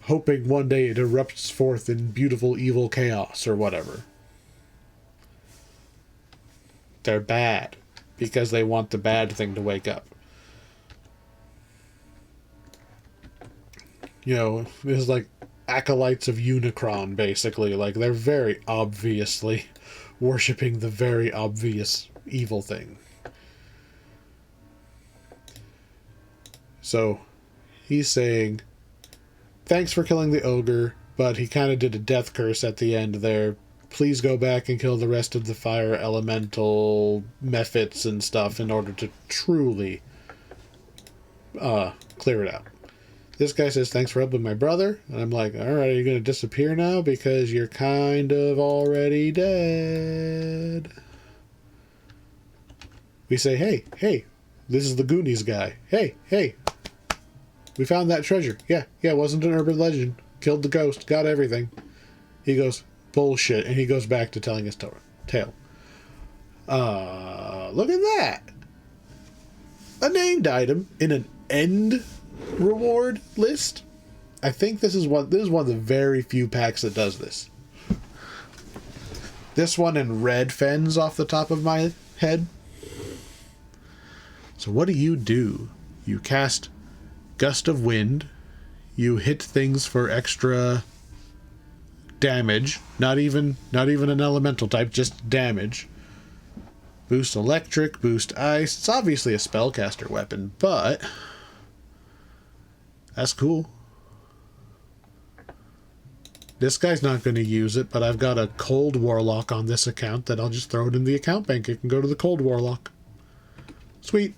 hoping one day it erupts forth in beautiful evil chaos or whatever. They're bad because they want the bad thing to wake up. You know, it's like acolytes of Unicron, basically. Like, they're very obviously worshipping the very obvious evil thing. So, he's saying, thanks for killing the ogre, but he kind of did a death curse at the end there. Please go back and kill the rest of the fire elemental mephits and stuff in order to truly clear it out. This guy says, thanks for helping my brother. And I'm like, alright, are you going to disappear now? Because you're kind of already dead. We say, hey, this is the Goonies guy. Hey, we found that treasure. Yeah, it wasn't an urban legend. Killed the ghost, got everything. He goes, bullshit, and he goes back to telling his tale. Look at that. A named item in an end reward list. I think this is one of the very few packs that does this. This one in red fens off the top of my head. So what do? You cast Gust of Wind. You hit things for extra damage. Not even an elemental type, just damage. Boost electric, boost ice. It's obviously a spellcaster weapon, but that's cool. This guy's not going to use it, but I've got a Cold Warlock on this account that I'll just throw it in the account bank. It can go to the Cold Warlock. Sweet.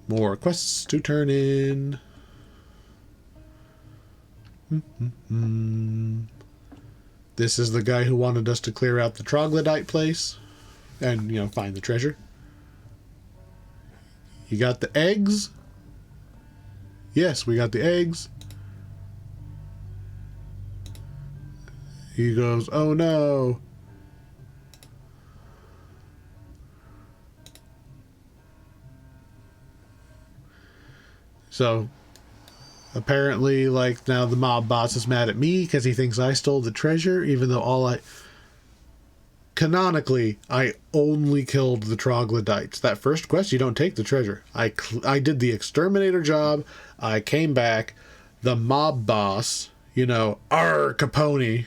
More quests to turn in. This is the guy who wanted us to clear out the troglodyte place and, find the treasure. You got the eggs? Yes, we got the eggs. He goes, oh no. So apparently, now the mob boss is mad at me because he thinks I stole the treasure, even though canonically, I only killed the troglodytes. That first quest, you don't take the treasure. I did the exterminator job. I came back. The mob boss, Capone,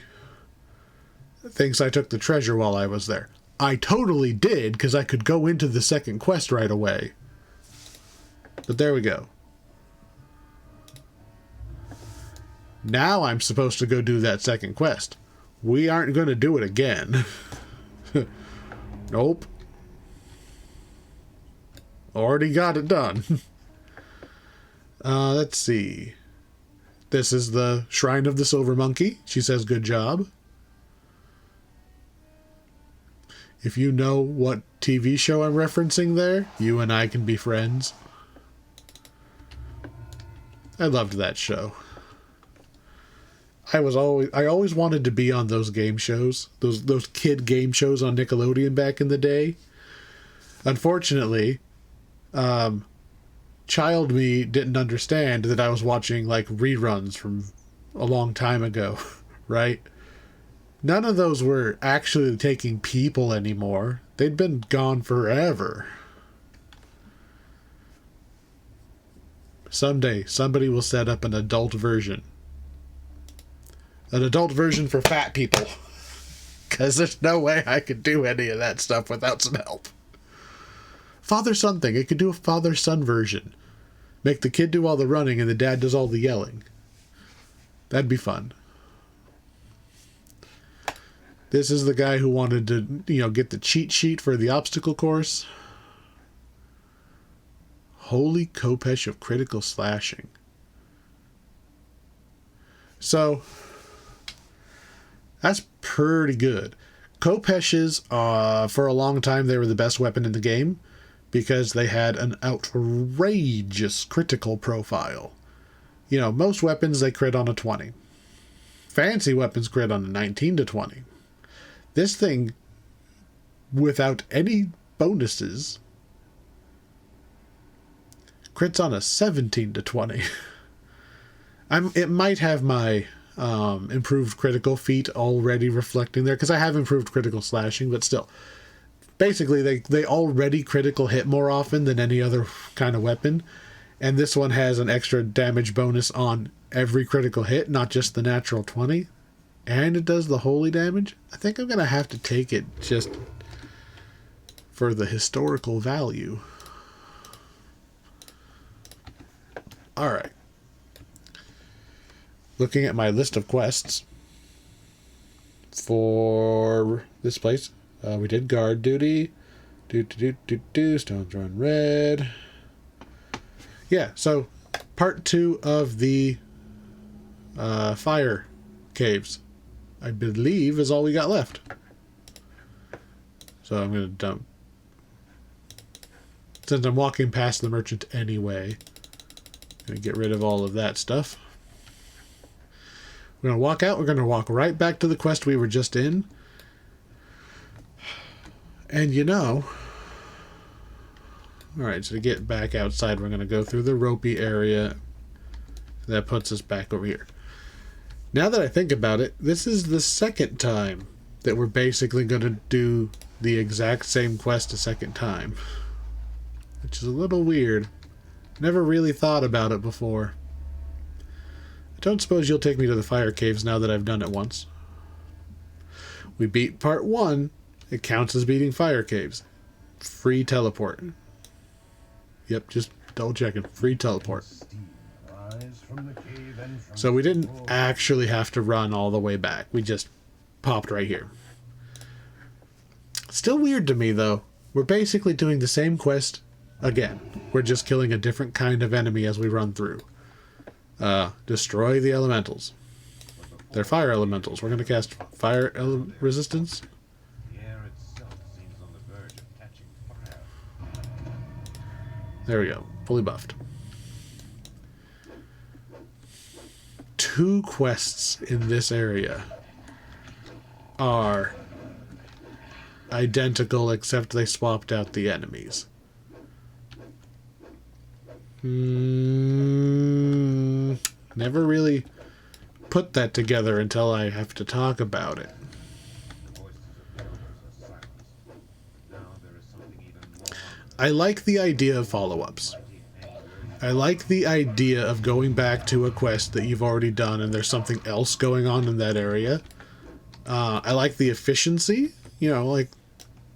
thinks I took the treasure while I was there. I totally did, because I could go into the second quest right away. But there we go. Now I'm supposed to go do that second quest. We aren't going to do it again. Nope. Already got it done. Let's see. This is the Shrine of the Silver Monkey. She says, good job. If you know what TV show I'm referencing there, you and I can be friends. I loved that show. I always wanted to be on those game shows, those kid game shows on Nickelodeon back in the day. Unfortunately, child me didn't understand that I was watching reruns from a long time ago, right? None of those were actually taking people anymore. They'd been gone forever. Someday, somebody will set up an adult version. An adult version for fat people. Because there's no way I could do any of that stuff without some help. Father-son thing. It could do a father-son version. Make the kid do all the running and the dad does all the yelling. That'd be fun. This is the guy who wanted to, get the cheat sheet for the obstacle course. Holy Kopesh of critical slashing. So, that's pretty good. Kopeshes, for a long time, they were the best weapon in the game because they had an outrageous critical profile. Most weapons, they crit on a 20. Fancy weapons crit on a 19 to 20. This thing, without any bonuses, crits on a 17 to 20. It might have my improved critical feat already reflecting there, because I have improved critical slashing, but still. Basically, they already critical hit more often than any other kind of weapon, and this one has an extra damage bonus on every critical hit, not just the natural 20. And it does the holy damage. I think I'm going to have to take it just for the historical value. Alright. Looking at my list of quests for this place. We did guard duty. Stones run red. Yeah, so part 2 of the fire caves, I believe, is all we got left. So I'm going to dump. Since I'm walking past the merchant anyway, I'm going to get rid of all of that stuff. We're going to walk out. We're going to walk right back to the quest we were just in. And you know... Alright, so to get back outside, we're going to go through the ropey area. That puts us back over here. Now that I think about it, this is the second time that we're basically going to do the exact same quest a second time. Which is a little weird. Never really thought about it before. I don't suppose you'll take me to the fire caves now that I've done it once. We beat part 1. It counts as beating fire caves. Free teleport. Yep, just double checking. Free teleport. So we didn't actually have to run all the way back. We just popped right here. Still weird to me, though. We're basically doing the same quest again. We're just killing a different kind of enemy as we run through. Destroy the elementals. They're fire elementals. We're going to cast fire resistance. There we go. Fully buffed. 2 quests in this area are identical except they swapped out the enemies. Never really put that together until I have to talk about it. I like the idea of follow-ups. I like the idea of going back to a quest that you've already done and there's something else going on in that area. I like the efficiency. You know, like,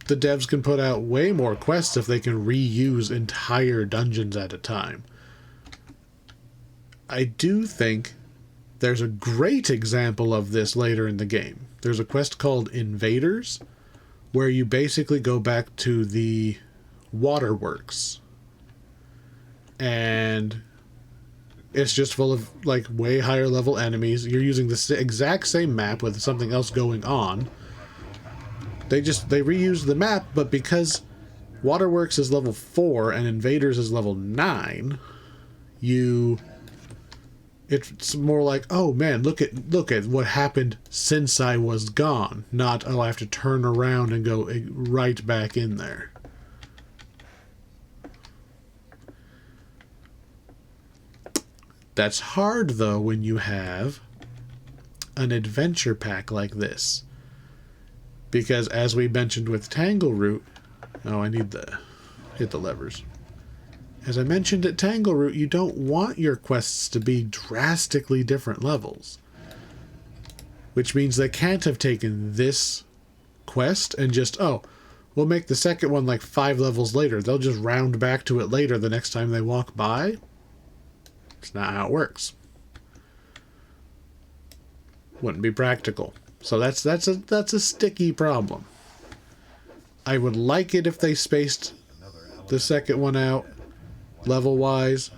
the devs can put out way more quests if they can reuse entire dungeons at a time. I do think there's a great example of this later in the game. There's a quest called Invaders, where you basically go back to the waterworks. And it's just full of, like, way higher level enemies. You're using the exact same map with something else going on. They reuse the map, but because Waterworks is level 4 and Invaders is level 9, it's more like, oh man, look at what happened since I was gone, not, oh, I have to turn around and go right back in there. That's hard, though, when you have an adventure pack like this. Because, as we mentioned with Tangleroot... Oh, I need to hit the levers. As I mentioned at Tangleroot, you don't want your quests to be drastically different levels. Which means they can't have taken this quest and just, oh, we'll make the second one like 5 levels later. They'll just round back to it later the next time they walk by. It's not how it works. Wouldn't be practical. So that's a sticky problem. I would like it if they spaced the second one out level-wise,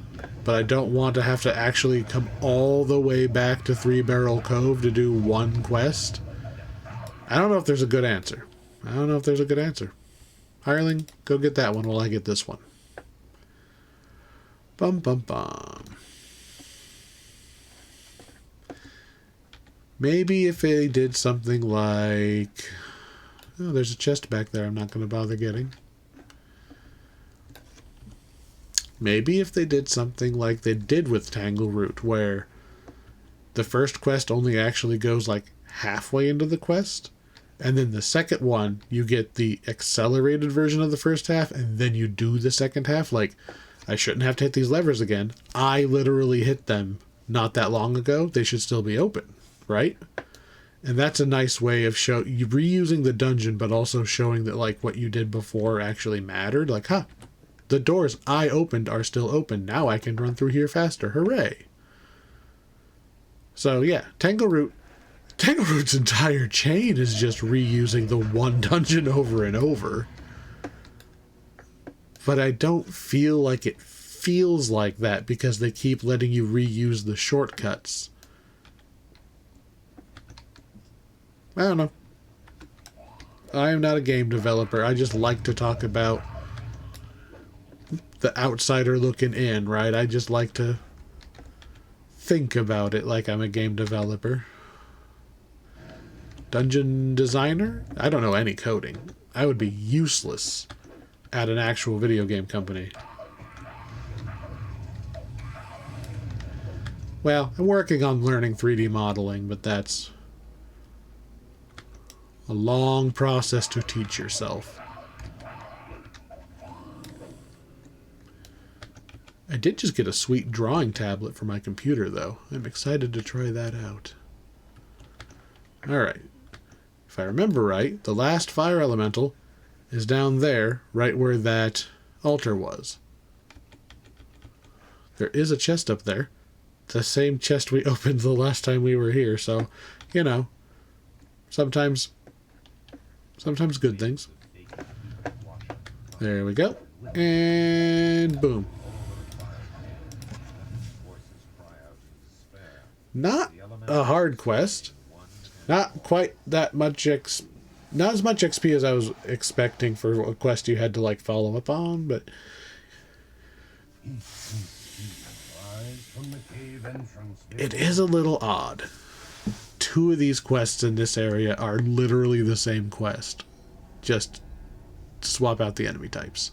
but I don't want to have to actually come all the way back to Three Barrel Cove to do one quest. I don't know if there's a good answer. Hireling, go get that one while I get this one. Bum bum bum. Maybe if they did something like... Oh, there's a chest back there I'm not going to bother getting. Maybe if they did something like they did with Tangleroot, where the first quest only actually goes like halfway into the quest, and then the second one, you get the accelerated version of the first half, and then you do the second half. Like, I shouldn't have to hit these levers again. I literally hit them not that long ago. They should still be open. Right? And that's a nice way of you reusing the dungeon, but also showing that, like, what you did before actually mattered. Like, the doors I opened are still open. Now I can run through here faster. Hooray. So, yeah, Tangleroot's entire chain is just reusing the one dungeon over and over. But I don't feel like it feels like that because they keep letting you reuse the shortcuts. I don't know. I am not a game developer. I just like to talk about the outsider looking in, right? I just like to think about it like I'm a game developer. Dungeon designer? I don't know any coding. I would be useless at an actual video game company. Well, I'm working on learning 3D modeling, but that's a long process to teach yourself. I did just get a sweet drawing tablet for my computer, though. I'm excited to try that out. Alright. If I remember right, the last fire elemental is down there, right where that altar was. There is a chest up there. The same chest we opened the last time we were here, so, you know, sometimes good things. There we go. And boom. Not a hard quest. Not quite that much not as much XP as I was expecting for a quest you had to like follow up on, but it is a little odd. 2 of these quests in this area are literally the same quest. Just swap out the enemy types.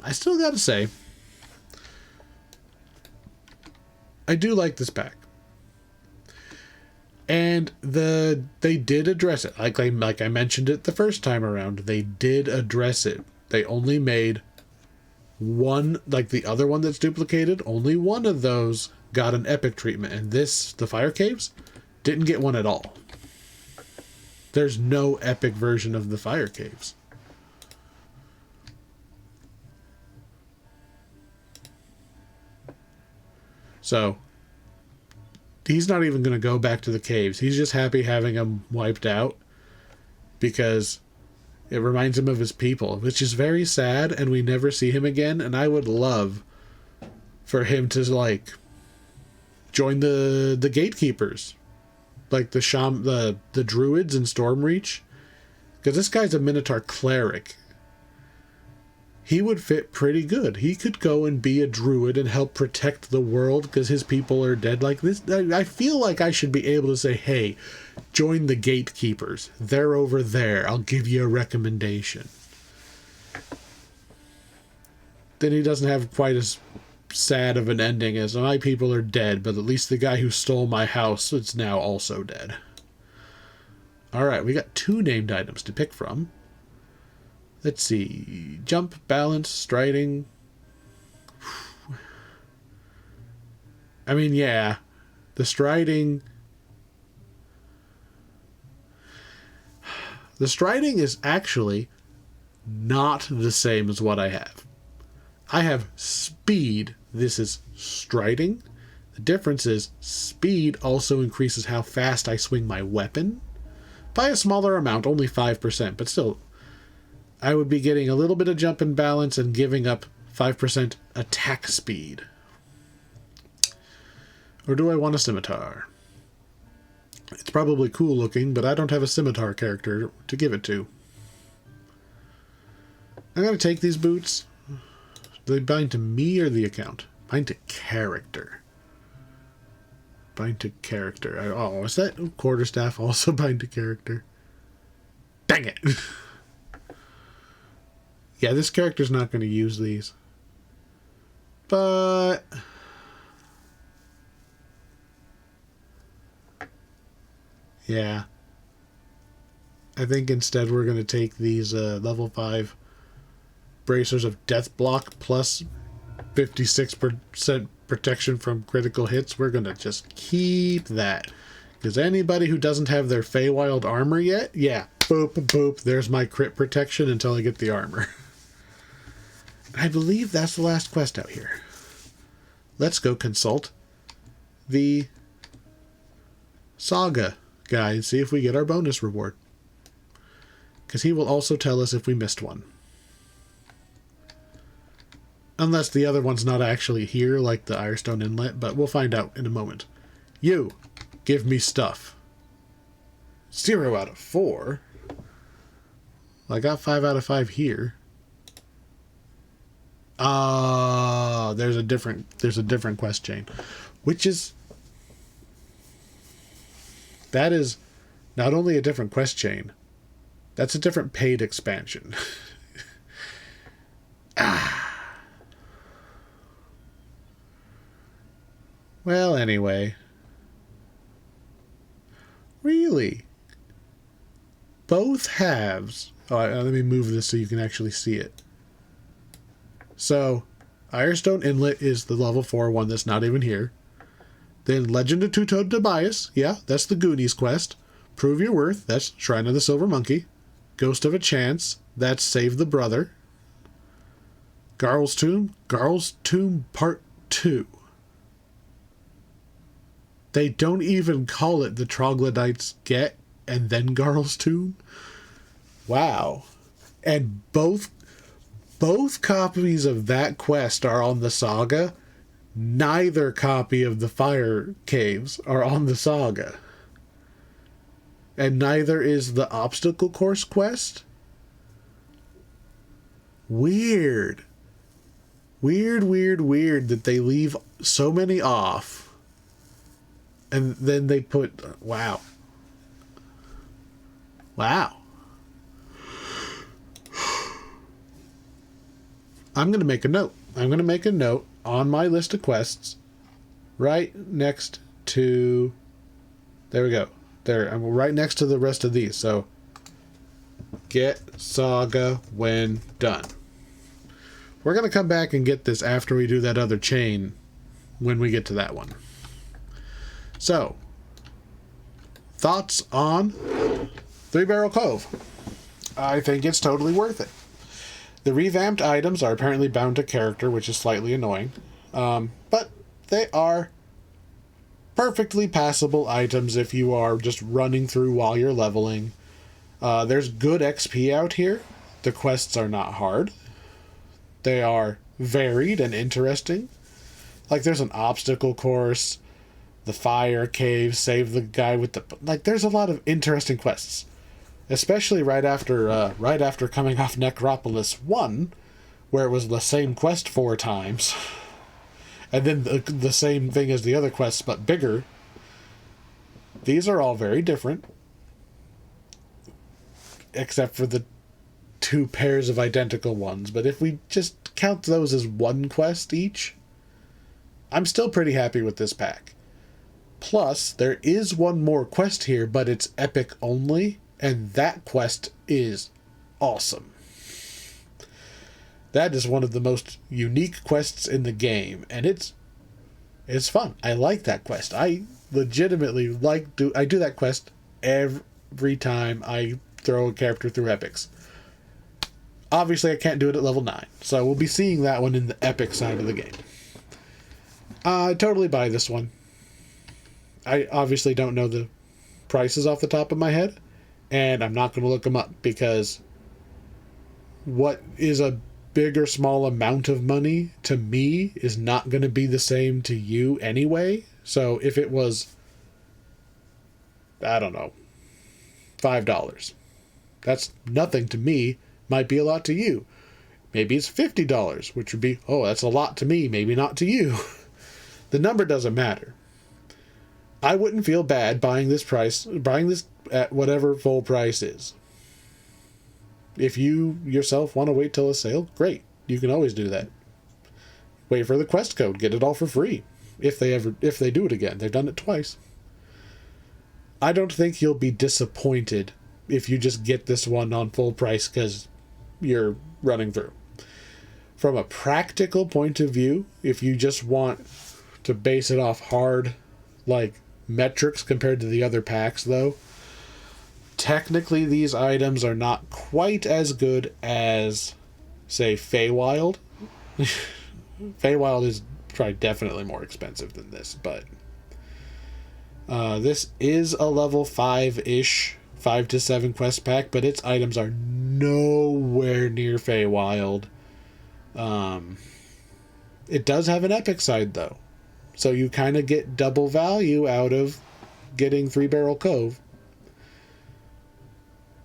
I still gotta say, I do like this pack. And they did address it. Like I mentioned it the first time around, they did address it. They only made one, like the other one that's duplicated, only one of those got an epic treatment. And this, the Fire Caves, didn't get one at all. There's no epic version of the Fire Caves. So, he's not even going to go back to the caves. He's just happy having them wiped out because it reminds him of his people, which is very sad, and we never see him again. And I would love for him to, like, join the gatekeepers, like the druids in Stormreach, because this guy's a Minotaur cleric. He would fit pretty good. He could go and be a druid and help protect the world because his people are dead like this. I feel like I should be able to say, hey, join the gatekeepers. They're over there. I'll give you a recommendation. Then he doesn't have quite as sad of an ending as my people are dead, but at least the guy who stole my house is now also dead. Alright, we got 2 named items to pick from. Let's see. Jump, balance, striding. I mean, yeah. The striding... The striding is actually not the same as what I have. I have speed. This is striding. The difference is speed also increases how fast I swing my weapon. By a smaller amount, only 5%, but still... I would be getting a little bit of jump and balance and giving up 5% attack speed. Or do I want a scimitar? It's probably cool looking, but I don't have a scimitar character to give it to. I'm going to take these boots. Do they bind to me or the account? Bind to character. Bind to character. Oh, is that quarterstaff also bind to character? Dang it! Yeah, this character's not going to use these. But... yeah. I think instead we're going to take these level 5 bracers of death block plus 56% protection from critical hits. We're going to just keep that. Because anybody who doesn't have their Feywild armor yet, yeah, boop, boop, there's my crit protection until I get the armor. I believe that's the last quest out here. Let's go consult the Saga guy and see if we get our bonus reward. Because he will also tell us if we missed one. Unless the other one's not actually here, like the Irestone Inlet, but we'll find out in a moment. You! give me stuff. 0 out of 4. I got 5 out of 5 here. There's a different quest chain, which is, that is not only a different quest chain, that's a different paid expansion. Well, anyway. Really? Both halves. Oh, let me move this so you can actually see it. So, Irestone Inlet is the level 4 one that's not even here. Then Legend of Two-Toed Tobias. Yeah, that's the Goonies quest. Prove Your Worth. That's Shrine of the Silver Monkey. Ghost of a Chance. That's Save the Brother. Garl's Tomb. Garl's Tomb Part 2. They don't even call it the Troglodytes Get and then Garl's Tomb. Wow. And both copies of that quest are on the Saga. Neither copy of the Fire Caves are on the Saga. And neither is the Obstacle Course quest. Weird. Weird that they leave so many off. And then they put... Wow. I'm going to make a note. I'm going to make a note on my list of quests right next to... There we go. There. I'm right next to the rest of these. So, get Saga when done. We're going to come back and get this after we do that other chain when we get to that one. So, thoughts on Three Barrel Cove? I think it's totally worth it. The revamped items are apparently bound to character, which is slightly annoying. But they are perfectly passable items if you are just running through while you're leveling. There's good XP out here. The quests are not hard. They are varied and interesting. Like, there's an obstacle course, the fire cave, save the guy with the... Like, there's a lot of interesting quests. Especially right after coming off Necropolis 1, where it was the same quest 4 times. And then the same thing as the other quests, but bigger. These are all very different. Except for the 2 pairs of identical ones. But if we just count those as 1 quest each, I'm still pretty happy with this pack. Plus, there is 1 more quest here, but it's epic only. And that quest is awesome. That is one of the most unique quests in the game. And it's fun. I like that quest. I legitimately I do that quest every time I throw a character through epics. Obviously, I can't do it at level 9. So we'll be seeing that one in the epic side of the game. I totally buy this one. I obviously don't know the prices off the top of my head. And I'm not going to look them up because what is a big or small amount of money to me is not going to be the same to you anyway. So if it was, I don't know, $5, that's nothing to me. Might be a lot to you. Maybe it's $50, which would be, oh, that's a lot to me, maybe not to you. The number doesn't matter. I wouldn't feel bad buying this at whatever full price is. If you yourself want to wait till a sale, great. You can always do that. Wait for the quest code, get it all for free. If they do it again. They've done it twice. I don't think you'll be disappointed if you just get this one on full price because you're running through. From a practical point of view, if you just want to base it off hard, like, metrics compared to the other packs, though, technically these items are not quite as good as, say, Feywild. Feywild is probably definitely more expensive than this, but this is a level 5-ish, 5 to 7 quest pack, but its items are nowhere near Feywild. It does have an epic side, though. So you kind of get double value out of getting 3-Barrel Cove.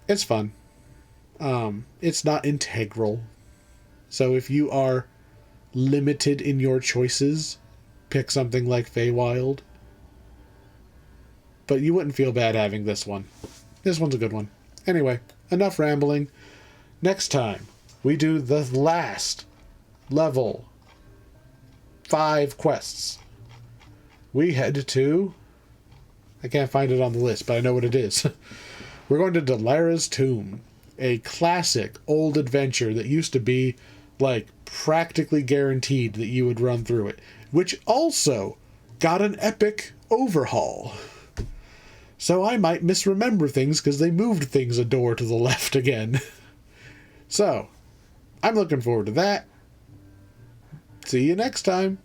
It's fun. It's not integral. So if you are limited in your choices, pick something like Feywild. But you wouldn't feel bad having this one. This one's a good one. Anyway, enough rambling. Next time, we do the last level 5 quests. We head to... I can't find it on the list, but I know what it is. We're going to Delara's Tomb, a classic old adventure that used to be, like, practically guaranteed that you would run through it, which also got an epic overhaul. So I might misremember things because they moved things a door to the left again. So, I'm looking forward to that. See you next time.